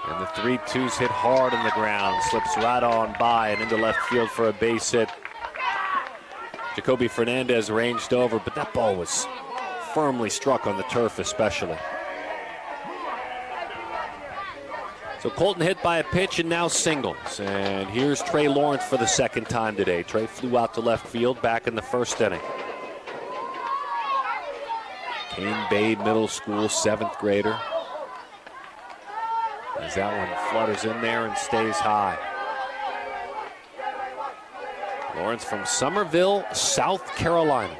And the 3-2s hit hard on the ground. Slips right on by and into left field for a base hit. Jacoby Fernandez ranged over, but that ball was firmly struck on the turf especially. So Colton hit by a pitch and now singles. And here's Trey Lawrence for the second time today. Trey flew out to left field back in the first inning. Cane Bay Middle School 7th grader. As that one flutters in there and stays high. Lawrence from Somerville, South Carolina.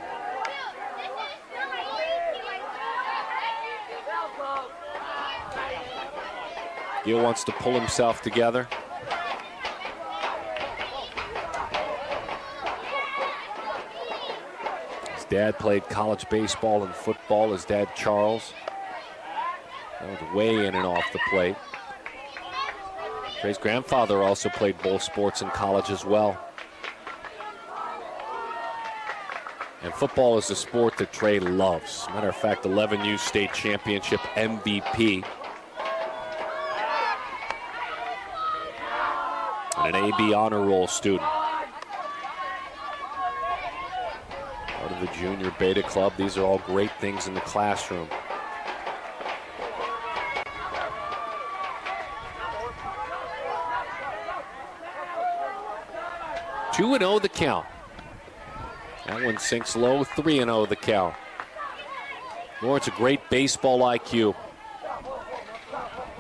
Gill wants to pull himself together. His dad played college baseball and football. His dad, Charles, that was way in and off the plate. Trey's grandfather also played both sports in college as well. And football is a sport that Trey loves. Matter of fact, 11U state championship MVP. And an AB honor roll student. Part of the junior beta club. These are all great things in the classroom. Two and 0 the count. That one sinks low. 3-0 the count. Lawrence, a great baseball IQ.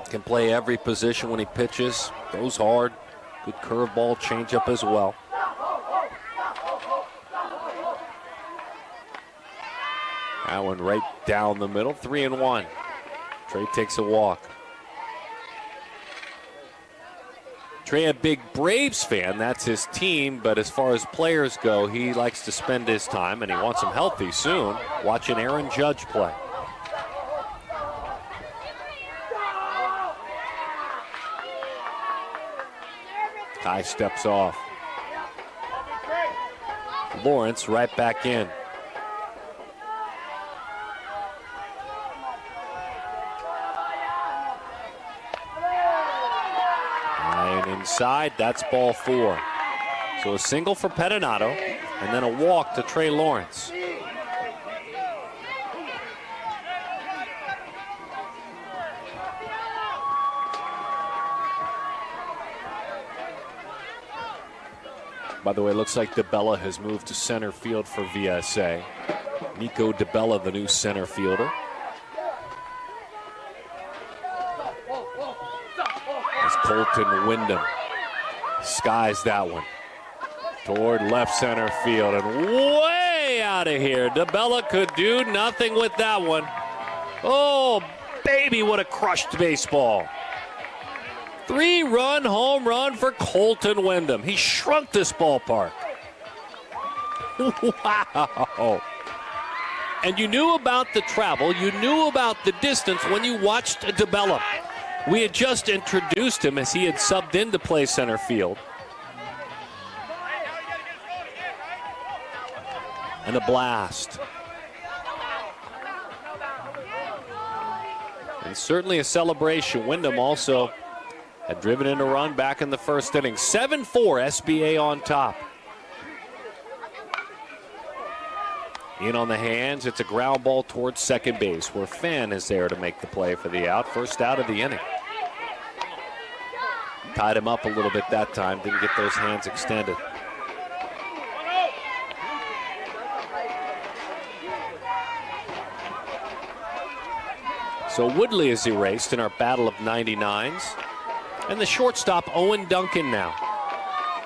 Can play every position when he pitches. Goes hard. Good curveball, changeup as well. That one right down the middle. 3-1. Trey takes a walk. Trey, a big Braves fan, that's his team, but as far as players go, he likes to spend his time, and he wants them healthy soon, watching Aaron Judge play. Kai steps off. Lawrence right back in. Inside, that's ball 4. So a single for Pettinato, and then a walk to Trey Lawrence. By the way, it looks like DeBella has moved to center field for VSA. Nico DeBella, the new center fielder. Colton Wyndham skies that one toward left center field and way out of here. DeBella could do nothing with that one. Oh, baby, what a crushed baseball. 3-run home run for Colton Wyndham. He shrunk this ballpark. Wow. And you knew about the travel, you knew about the distance when you watched DeBella. We had just introduced him as he had subbed in to play center field. And a blast. And certainly a celebration. Wyndham also had driven in a run back in the first inning. 7-4, SVA on top. In on the hands, it's a ground ball towards second base, where Fan is there to make the play for the out. First out of the inning. Tied him up a little bit that time, didn't get those hands extended. So Woodley is erased in our battle of 99s. And the shortstop, Owen Duncan now.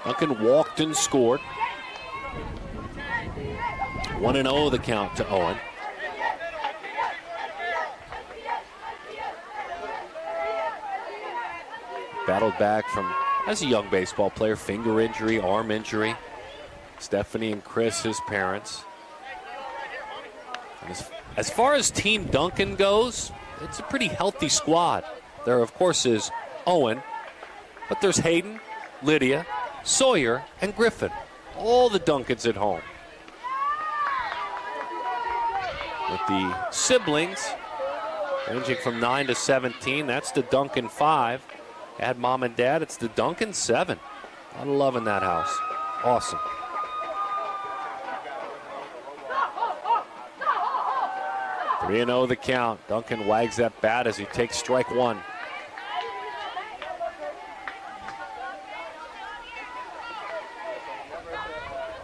Duncan walked and scored. 1-0 the count to Owen. Battled back from, as a young baseball player, finger injury, arm injury. Stephanie and Chris, his parents. And as far as Team Duncan goes, it's a pretty healthy squad. There, of course, is Owen, but there's Hayden, Lydia, Sawyer, and Griffin. All the Duncans at home. With the siblings ranging from 9 to 17, that's the Duncan 5. Add mom and dad, it's the Duncan 7. A lot of love in that house. Awesome. Three and 0 the count. Duncan wags that bat as he takes strike one.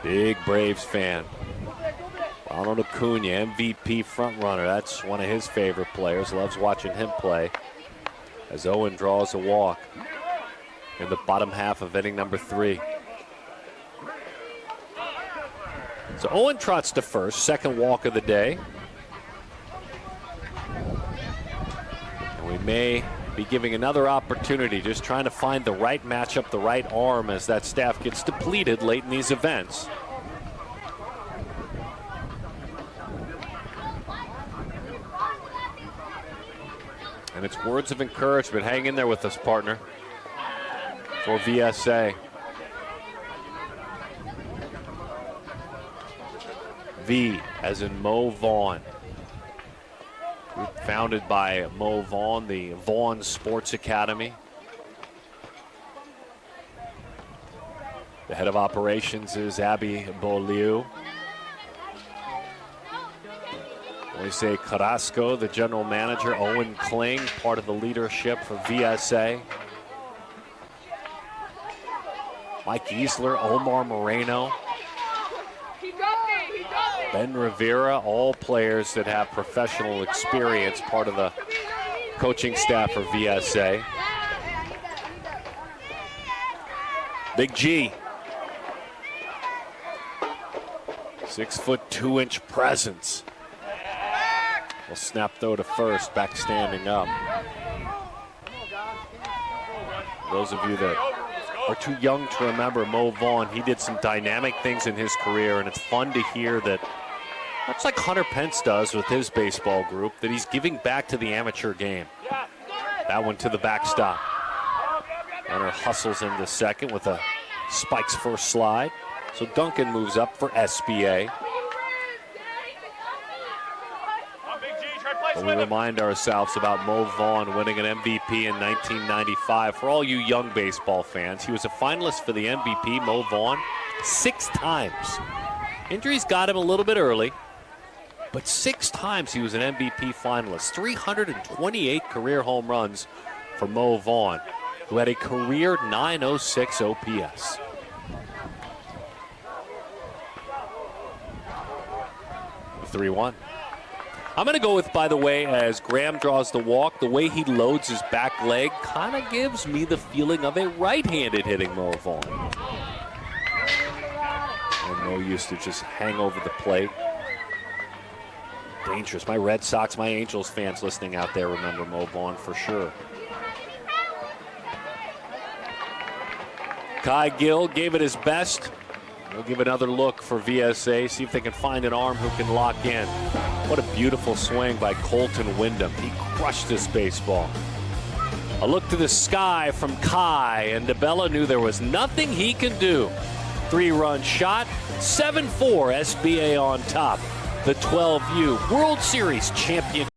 Big Braves fan. Ronald Acuna, MVP frontrunner. That's one of his favorite players. Loves watching him play. As Owen draws a walk in the bottom half of inning number 3. So Owen trots to first, second walk of the day. And we may be giving another opportunity, just trying to find the right matchup, the right arm as that staff gets depleted late in these events. And it's words of encouragement. Hang in there with us, partner, for VSA. V as in Mo Vaughn. Founded by Mo Vaughn, the Vaughn Sports Academy. The head of operations is Abby Beaulieu. Moise Carrasco, the general manager. Owen Kling, part of the leadership for VSA. Mike Easler, Omar Moreno, Ben Rivera, all players that have professional experience, part of the coaching staff for VSA. Big G. 6'2" presence. Will snap though to first, back standing up. Those of you that are too young to remember Mo Vaughn, he did some dynamic things in his career, and it's fun to hear that, much like Hunter Pence does with his baseball group, that he's giving back to the amateur game. That one to the backstop. Runner hustles into second with a Spike's first slide. So Duncan moves up for SVA. But we remind ourselves about Mo Vaughn winning an MVP in 1995. For all you young baseball fans, he was a finalist for the MVP, Mo Vaughn, 6 times. Injuries got him a little bit early, but 6 times he was an MVP finalist. 328 career home runs for Mo Vaughn, who had a career .906 OPS. The 3-1. I'm going to go with, by the way, as Graham draws the walk, the way he loads his back leg kind of gives me the feeling of a right-handed hitting Mo Vaughn. And Mo used to just hang over the plate. Dangerous. My Red Sox, my Angels fans listening out there remember Mo Vaughn for sure. Kai Gill gave it his best. We'll give another look for VSA, see if they can find an arm who can lock in. What a beautiful swing by Colton Wyndham. He crushed this baseball. A look to the sky from Kai, and DeBella knew there was nothing he could do. 3-run shot, 7-4 SBA on top. The 12U World Series champion.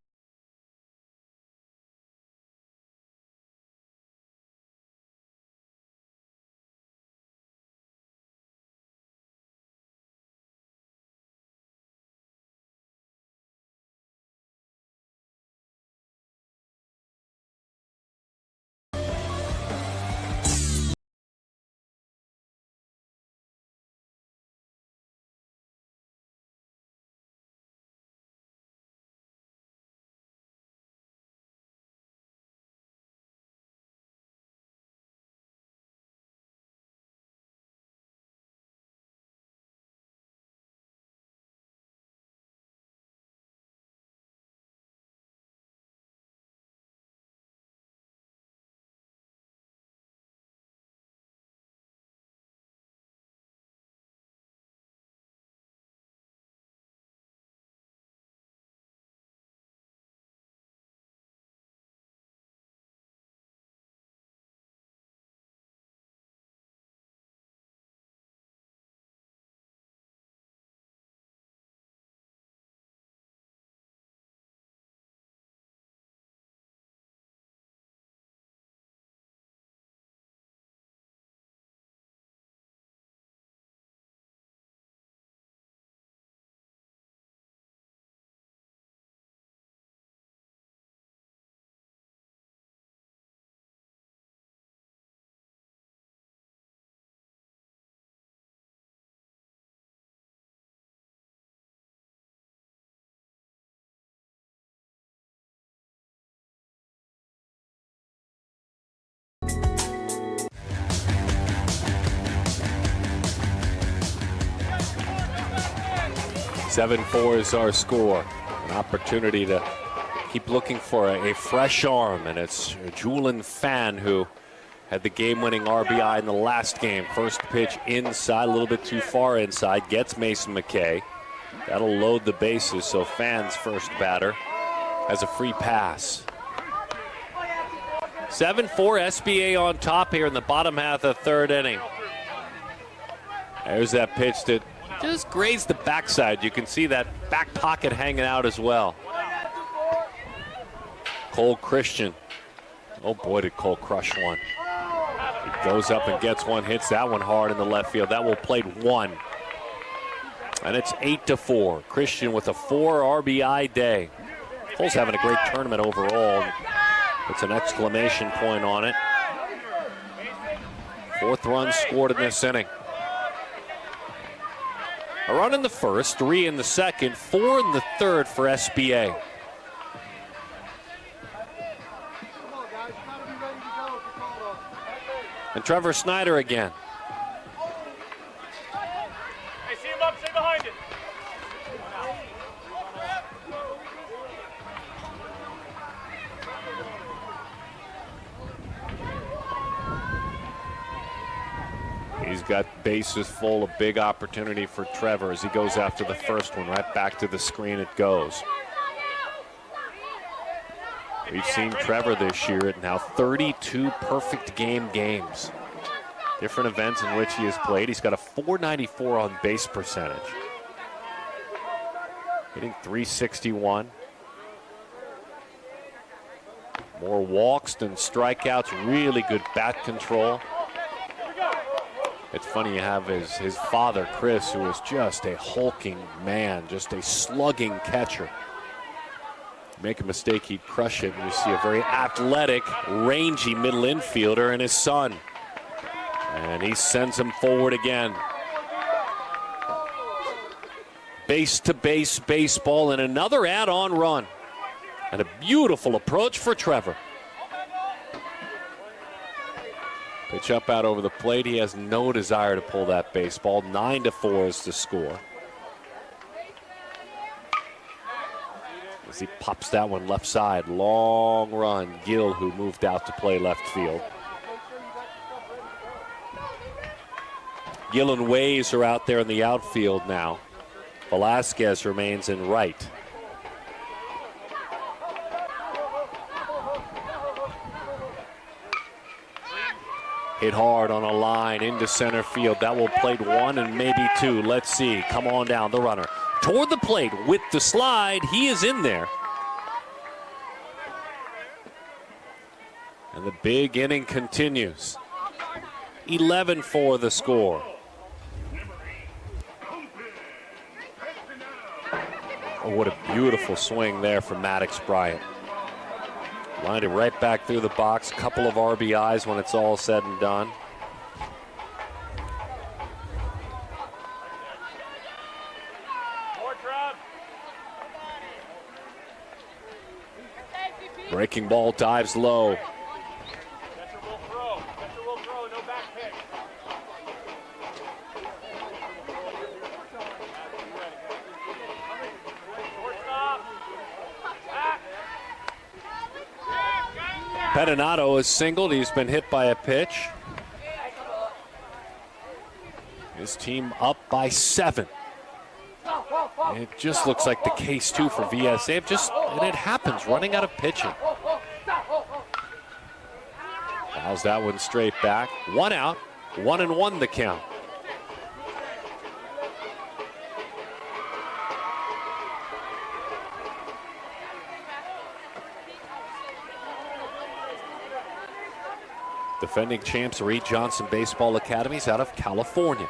7-4 is our score. An opportunity to keep looking for a fresh arm, and it's Julian Fan who had the game-winning RBI in the last game. First pitch inside, a little bit too far inside, gets Mason McKay. That'll load the bases, so Fan's first batter has a free pass. 7-4 SVA on top here in the bottom half of the third inning. There's that pitch that just grazed the backside. You can see that back pocket hanging out as well. Cole Christian. Oh boy, did Cole crush one. He goes up and gets one, hits that one hard in the left field. That will plate one. And it's 8-4. Christian with a 4 RBI day. Cole's having a great tournament overall. It's an exclamation point on it. 4th run scored in this inning. A run in the first, 3 in the second, 4 in the third for SBA. And Trevor Snyder again. Hey, see him up, stay behind it. He's got bases full, a big opportunity for Trevor as he goes after the first one. Right back to the screen it goes. We've seen Trevor this year at now 32 perfect game games. Different events in which he has played. He's got a .494 on base percentage. Hitting .361. More walks than strikeouts. Really good bat control. It's funny you have his father, Chris, who is just a hulking man, just a slugging catcher. Make a mistake, he'd crush it. And you see a very athletic, rangy middle infielder and his son. And he sends him forward again. Base-to-base baseball and another add-on run. And a beautiful approach for Trevor. Pitch up out over the plate. He has no desire to pull that baseball. 9-4 is the score. As he pops that one left side. Long run. Gill, who moved out to play left field. Gill and Ways are out there in the outfield now. Velasquez remains in right. Hit hard on a line into center field. That will plate 1 and maybe 2. Let's see. Come on down, the runner. Toward the plate with the slide. He is in there. And the big inning continues. 11-4 the score. Oh, what a beautiful swing there from Maddox Bryant. Lined it right back through the box. Couple of RBIs when it's all said and done. Breaking ball dives low. Catcher will throw. Catcher will throw. No back pick. Pettinato is singled. He's been hit by a pitch. His team up by 7. And it just looks like the case, too, for VSA. And it happens, running out of pitching. Fouls that one straight back. 1 out, 1-1 the count. Defending champs Reed Johnson Baseball Academies out of California.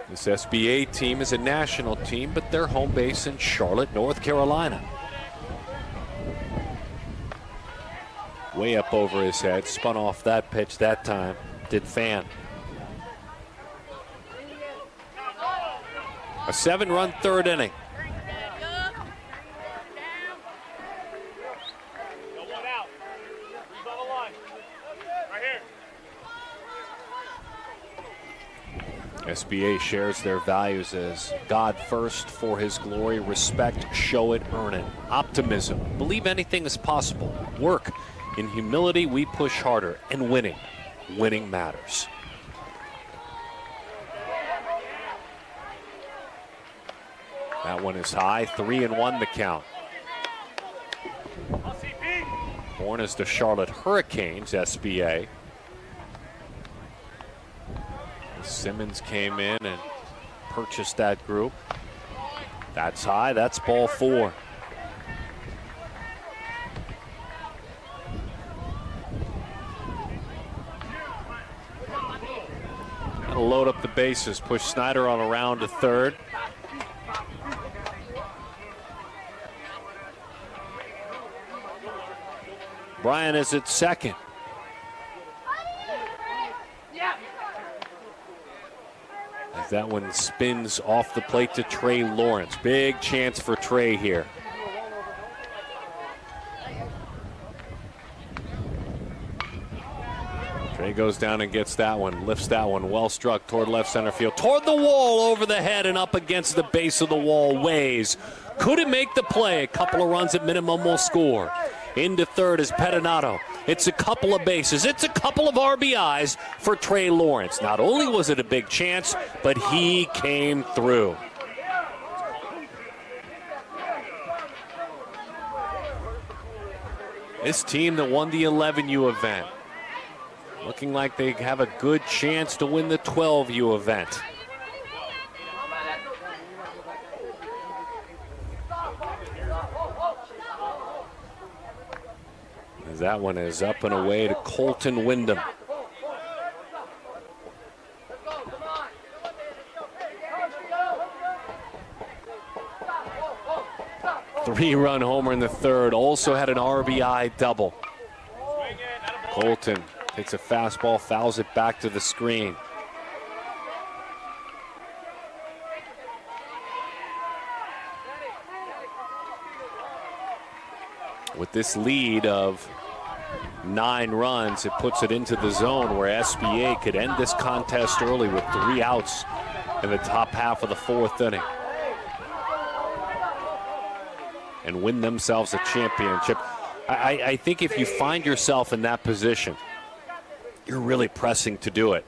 This SBA team is a national team, but their home base in Charlotte, North Carolina. Way up over his head, spun off that pitch that time, did Fan. A 7-run third inning. SVA shares their values as God first, for his glory, respect, show it, earn it, optimism, believe anything is possible, work. In humility, we push harder, and winning matters. That one is high, 3-1 the count. Born as the Charlotte Hurricanes, SVA. Simmons came in and purchased that group. That's high, that's ball 4. Gotta load up the bases, push Snyder on around to third. Bryan is at second. As that one spins off the plate to Trey Lawrence. Big chance for Trey here. Trey goes down and gets that one, lifts that one, well struck toward left center field, toward the wall, over the head and up against the base of the wall. Ways couldn't make the play. A couple of runs at minimum will score. Into third is Pettinato. It's a couple of bases. It's a couple of RBIs for Trey Lawrence. Not only was it a big chance, but he came through. This team that won the 11U event, looking like they have a good chance to win the 12U event. As that one is up and away to Colton Wyndham. Three-run homer in the third. Also had an RBI double. Colton takes a fastball, fouls it back to the screen. With this lead of 9 runs, it puts it into the zone where SVA could end this contest early with 3 outs in the top half of the 4th inning and win themselves a championship. I think if you find yourself in that position, you're really pressing to do it,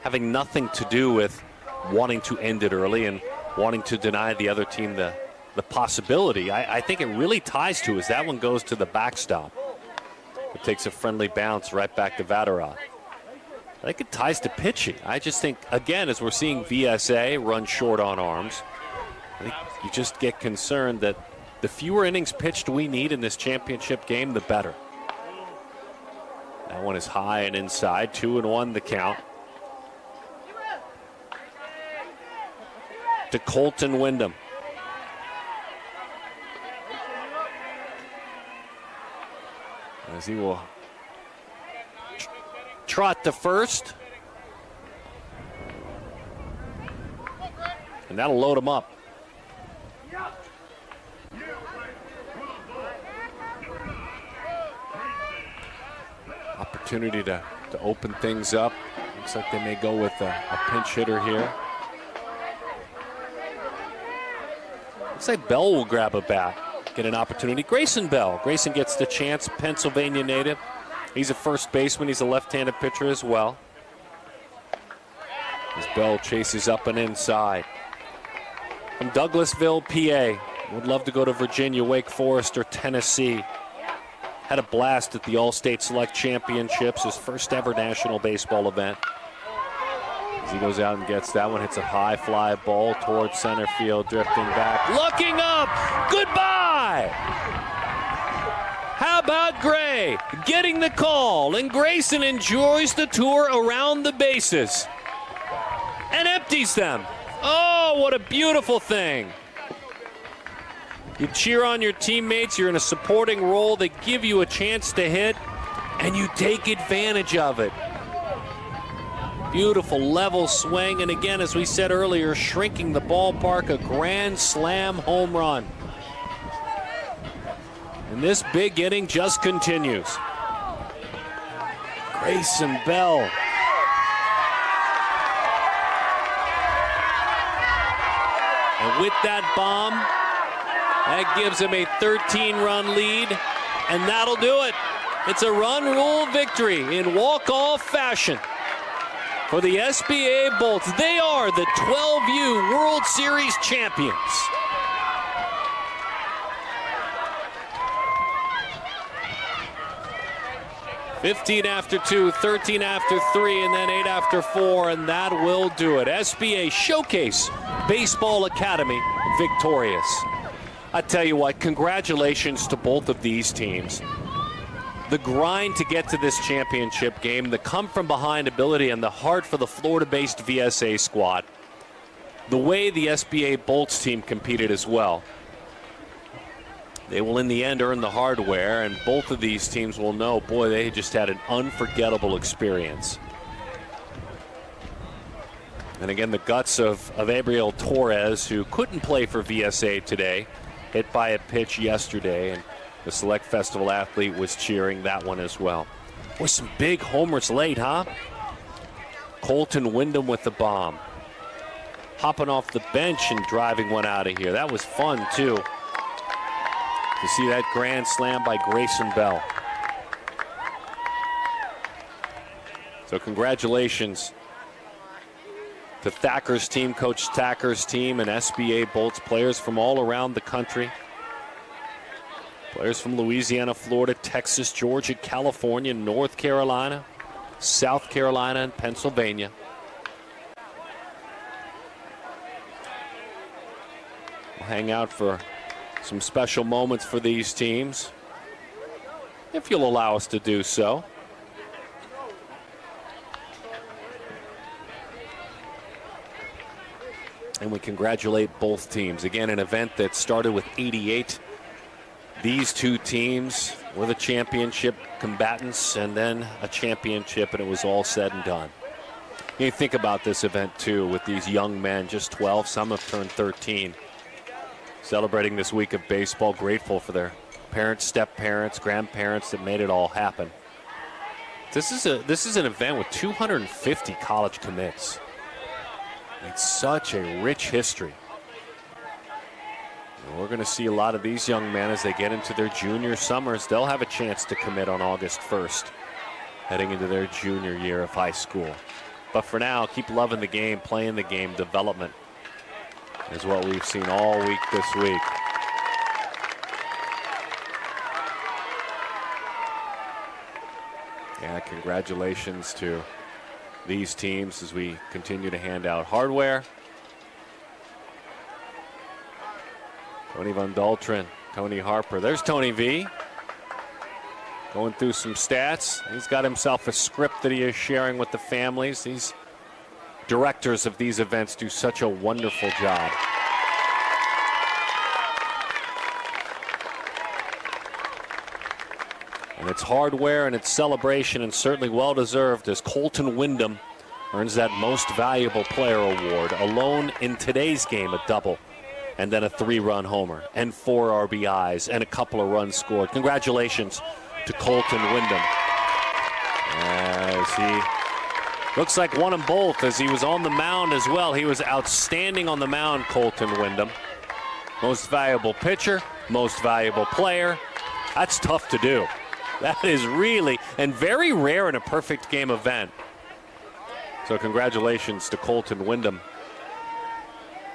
having nothing to do with wanting to end it early and wanting to deny the other team the possibility. I think it really ties to as that one goes to the backstop. It takes a friendly bounce right back to Vatterott. I think it ties to pitching. I just think, again, as we're seeing VSA run short on arms, I think you just get concerned that the fewer innings pitched we need in this championship game, the better. That one is high and inside, 2-1 the count. To Colton Wyndham. As he will trot to first. And that'll load him up. Opportunity to open things up. Looks like they may go with a pinch hitter here. Looks like Bell will grab a bat. Get an opportunity. Grayson Bell. Grayson gets the chance, Pennsylvania native. He's a first baseman. He's a left-handed pitcher as well. As Bell chases up and inside. From Douglasville, PA. Would love to go to Virginia, Wake Forest, or Tennessee. Had a blast at the All-State Select Championships, his first ever national baseball event. As he goes out and gets that one, hits a high fly ball towards center field, drifting back, looking up, goodbye! How about Gray getting the call, and Grayson enjoys the tour around the bases and empties them. Oh, what a beautiful thing. You cheer on your teammates, you're in a supporting role, they give you a chance to hit, and you take advantage of it. Beautiful level swing, and again, as we said earlier, shrinking the ballpark, a grand slam home run. And this big inning just continues. Grayson Bell with that bomb. That gives him a 13-run lead, and that'll do it. It's a run rule victory in walk-off fashion for the SVA Bolts. They are the 12U World Series champions. "15 after 2, 13 after 3, and then 8 after 4, and that will do it. SVA Showcase Baseball Academy victorious. I tell you what, congratulations to both of these teams. The grind to get to this championship game, the come-from-behind ability, and the heart for the Florida-based VSA squad. The way the SVA Bolts team competed as well. They will in the end earn the hardware, and both of these teams will know, boy, they just had an unforgettable experience. And again, the guts of Gabriel Torres, who couldn't play for VSA today, hit by a pitch yesterday, and the Select Festival athlete was cheering that one as well. Boy, some big homers late, huh? Colton Wyndham with the bomb. Hopping off the bench and driving one out of here. That was fun, too. To see that grand slam by Grayson Bell. So congratulations to Thacker's team, Coach Thacker's team, and SVA Bolts players from all around the country. Players from Louisiana, Florida, Texas, Georgia, California, North Carolina, South Carolina, and Pennsylvania. We'll hang out for some special moments for these teams, if you'll allow us to do so. And we congratulate both teams. Again, an event that started with 88. These two teams were the championship combatants, and then a championship, and it was all said and done. You think about this event, too, with these young men, just 12. Some have turned 13. Celebrating this week of baseball, grateful for their parents, step-parents, grandparents that made it all happen. This is an event with 250 college commits. It's such a rich history. And we're going to see a lot of these young men as they get into their junior summers. They'll have a chance to commit on August 1st, heading into their junior year of high school. But for now, keep loving the game, playing the game. Development is what we've seen all week this week. Yeah, congratulations to these teams as we continue to hand out hardware. Tony Von Daltren, Tony Harper. There's Tony V. Going through some stats. He's got himself a script that he is sharing with the families. These directors of these events do such a wonderful job. And it's hardware and it's celebration, and certainly well-deserved, as Colton Wyndham earns that Most Valuable Player award. Alone in today's game, a double, and then a 3-run homer, and 4 RBIs, and a couple of runs scored. Congratulations to Colton Wyndham, as he looks like won them both, as he was on the mound as well. He was outstanding on the mound, Colton Wyndham. Most valuable pitcher, most valuable player. That's tough to do. That is really, and very rare in a perfect game event. So congratulations to Colton Wyndham.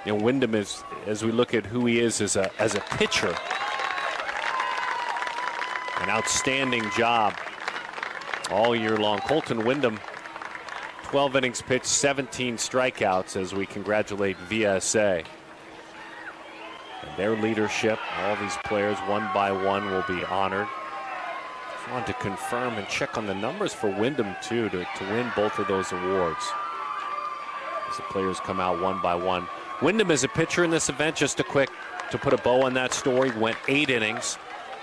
You know, Wyndham is, as we look at who he is as a pitcher, an outstanding job all year long. Colton Wyndham, 12 innings pitched, 17 strikeouts, as we congratulate VSA. And their leadership, all these players one by one will be honored. Just wanted to confirm and check on the numbers for Wyndham too to win both of those awards, as the players come out one by one. Wyndham is a pitcher in this event, just a quick to put a bow on that story, went 8 innings,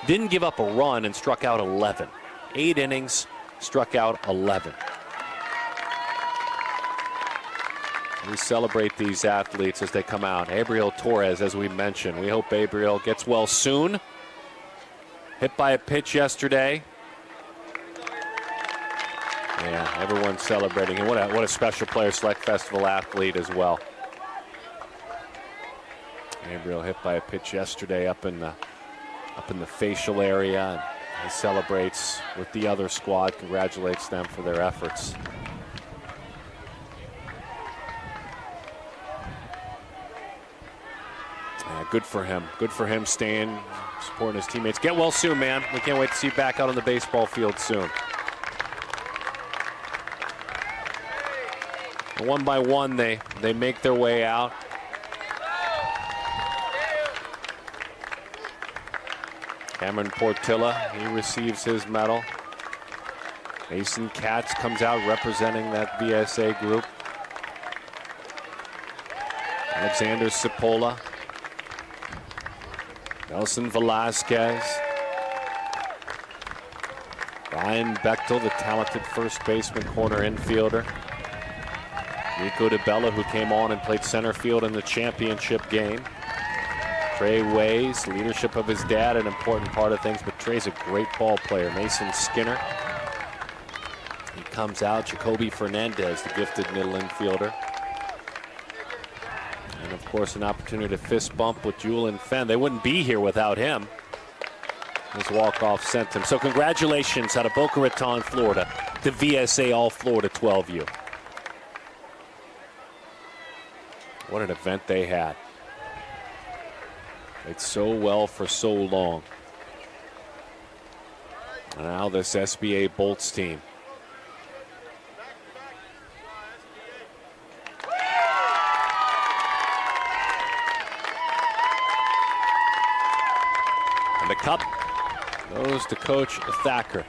didn't give up a run, and struck out 11. 8 innings, struck out 11. We celebrate these athletes as they come out. Gabriel Torres, as we mentioned, we hope Gabriel gets well soon. Hit by a pitch yesterday. Yeah, everyone's celebrating him. What a special player, Select Festival athlete as well. Gabriel hit by a pitch yesterday up in the facial area, and he celebrates with the other squad, congratulates them for their efforts. Yeah, good for him. Good for him staying, supporting his teammates. Get well soon, man. We can't wait to see you back out on the baseball field soon. And one by one, they make their way out. Cameron Portilla, he receives his medal. Mason Katz comes out representing that VSA group. Alexander Cipolla. Nelson Velasquez. Ryan Bechtel, the talented first baseman, corner infielder. Nico DeBella, who came on and played center field in the championship game. Trey Ways, leadership of his dad, an important part of things, but Trey's a great ball player. Mason Skinner. He comes out. Jacoby Fernandez, the gifted middle infielder. And of course, an opportunity to fist bump with Julian Fenn. They wouldn't be here without him. His walk-off sent him. So congratulations out of Boca Raton, Florida, to VSA All-Florida 12U. What an event they had. Played so well for so long. And now this SVA Bolts team. And the cup goes to Coach Thacker.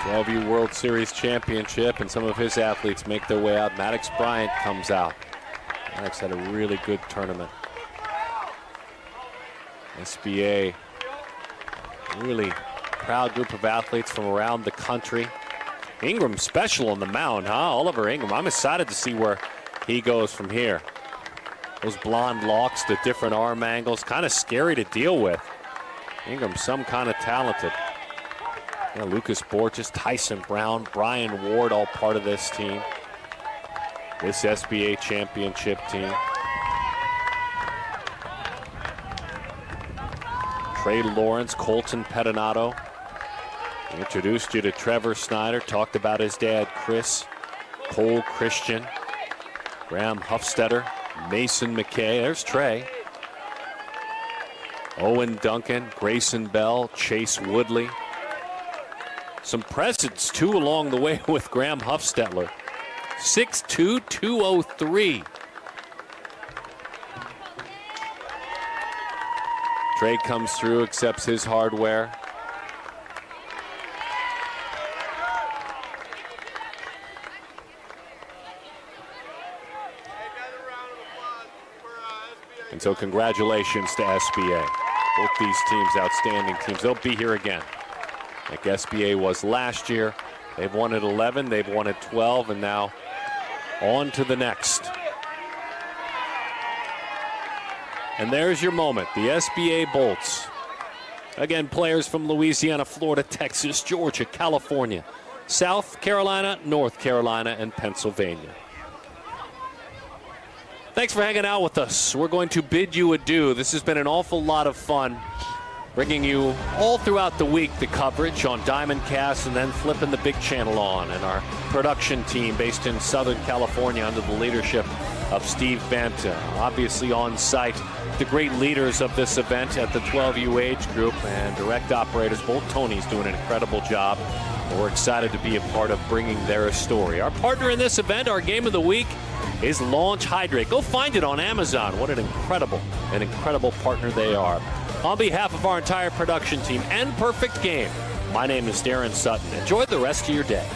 12U World Series championship, and some of his athletes make their way out. Maddox Bryant comes out. Maddox had a really good tournament. SVA, really proud group of athletes from around the country. Ingram special on the mound, huh? Oliver Ingram. I'm excited to see where he goes from here. Those blonde locks, the different arm angles, kind of scary to deal with. Ingram, some kind of talented. Yeah, Lucas Borges, Tyson Brown, Brian Ward, all part of this team. This SBA championship team. Trey Lawrence, Colton Pettinato. We introduced you to Trevor Snyder, talked about his dad, Chris, Cole Christian, Graham Huffstetter, Mason McKay. There's Trey. Owen Duncan, Grayson Bell, Chase Woodley. Some presents, too, along the way with Graham Huffstetler. 6'2", 203. Trey comes through, accepts his hardware. And so congratulations to SBA. Both these teams, outstanding teams. They'll be here again, like SBA was last year. They've won at 11, they've won at 12, and now on to the next. And there's your moment, the SBA Bolts. Again, players from Louisiana, Florida, Texas, Georgia, California, South Carolina, North Carolina, and Pennsylvania. Thanks for hanging out with us. We're going to bid you adieu. This has been an awful lot of fun, bringing you all throughout the week the coverage on Diamondcast and then flipping the big channel on. And our production team based in Southern California under the leadership of Steve Banta. Obviously on site, the great leaders of this event at the 12U age group and direct operators. Both Tonys doing an incredible job. And we're excited to be a part of bringing their story. Our partner in this event, our game of the week, is Launch Hydrate. Go find it on Amazon. What an incredible partner they are. On behalf of our entire production team and Perfect Game, my name is Darren Sutton. Enjoy the rest of your day.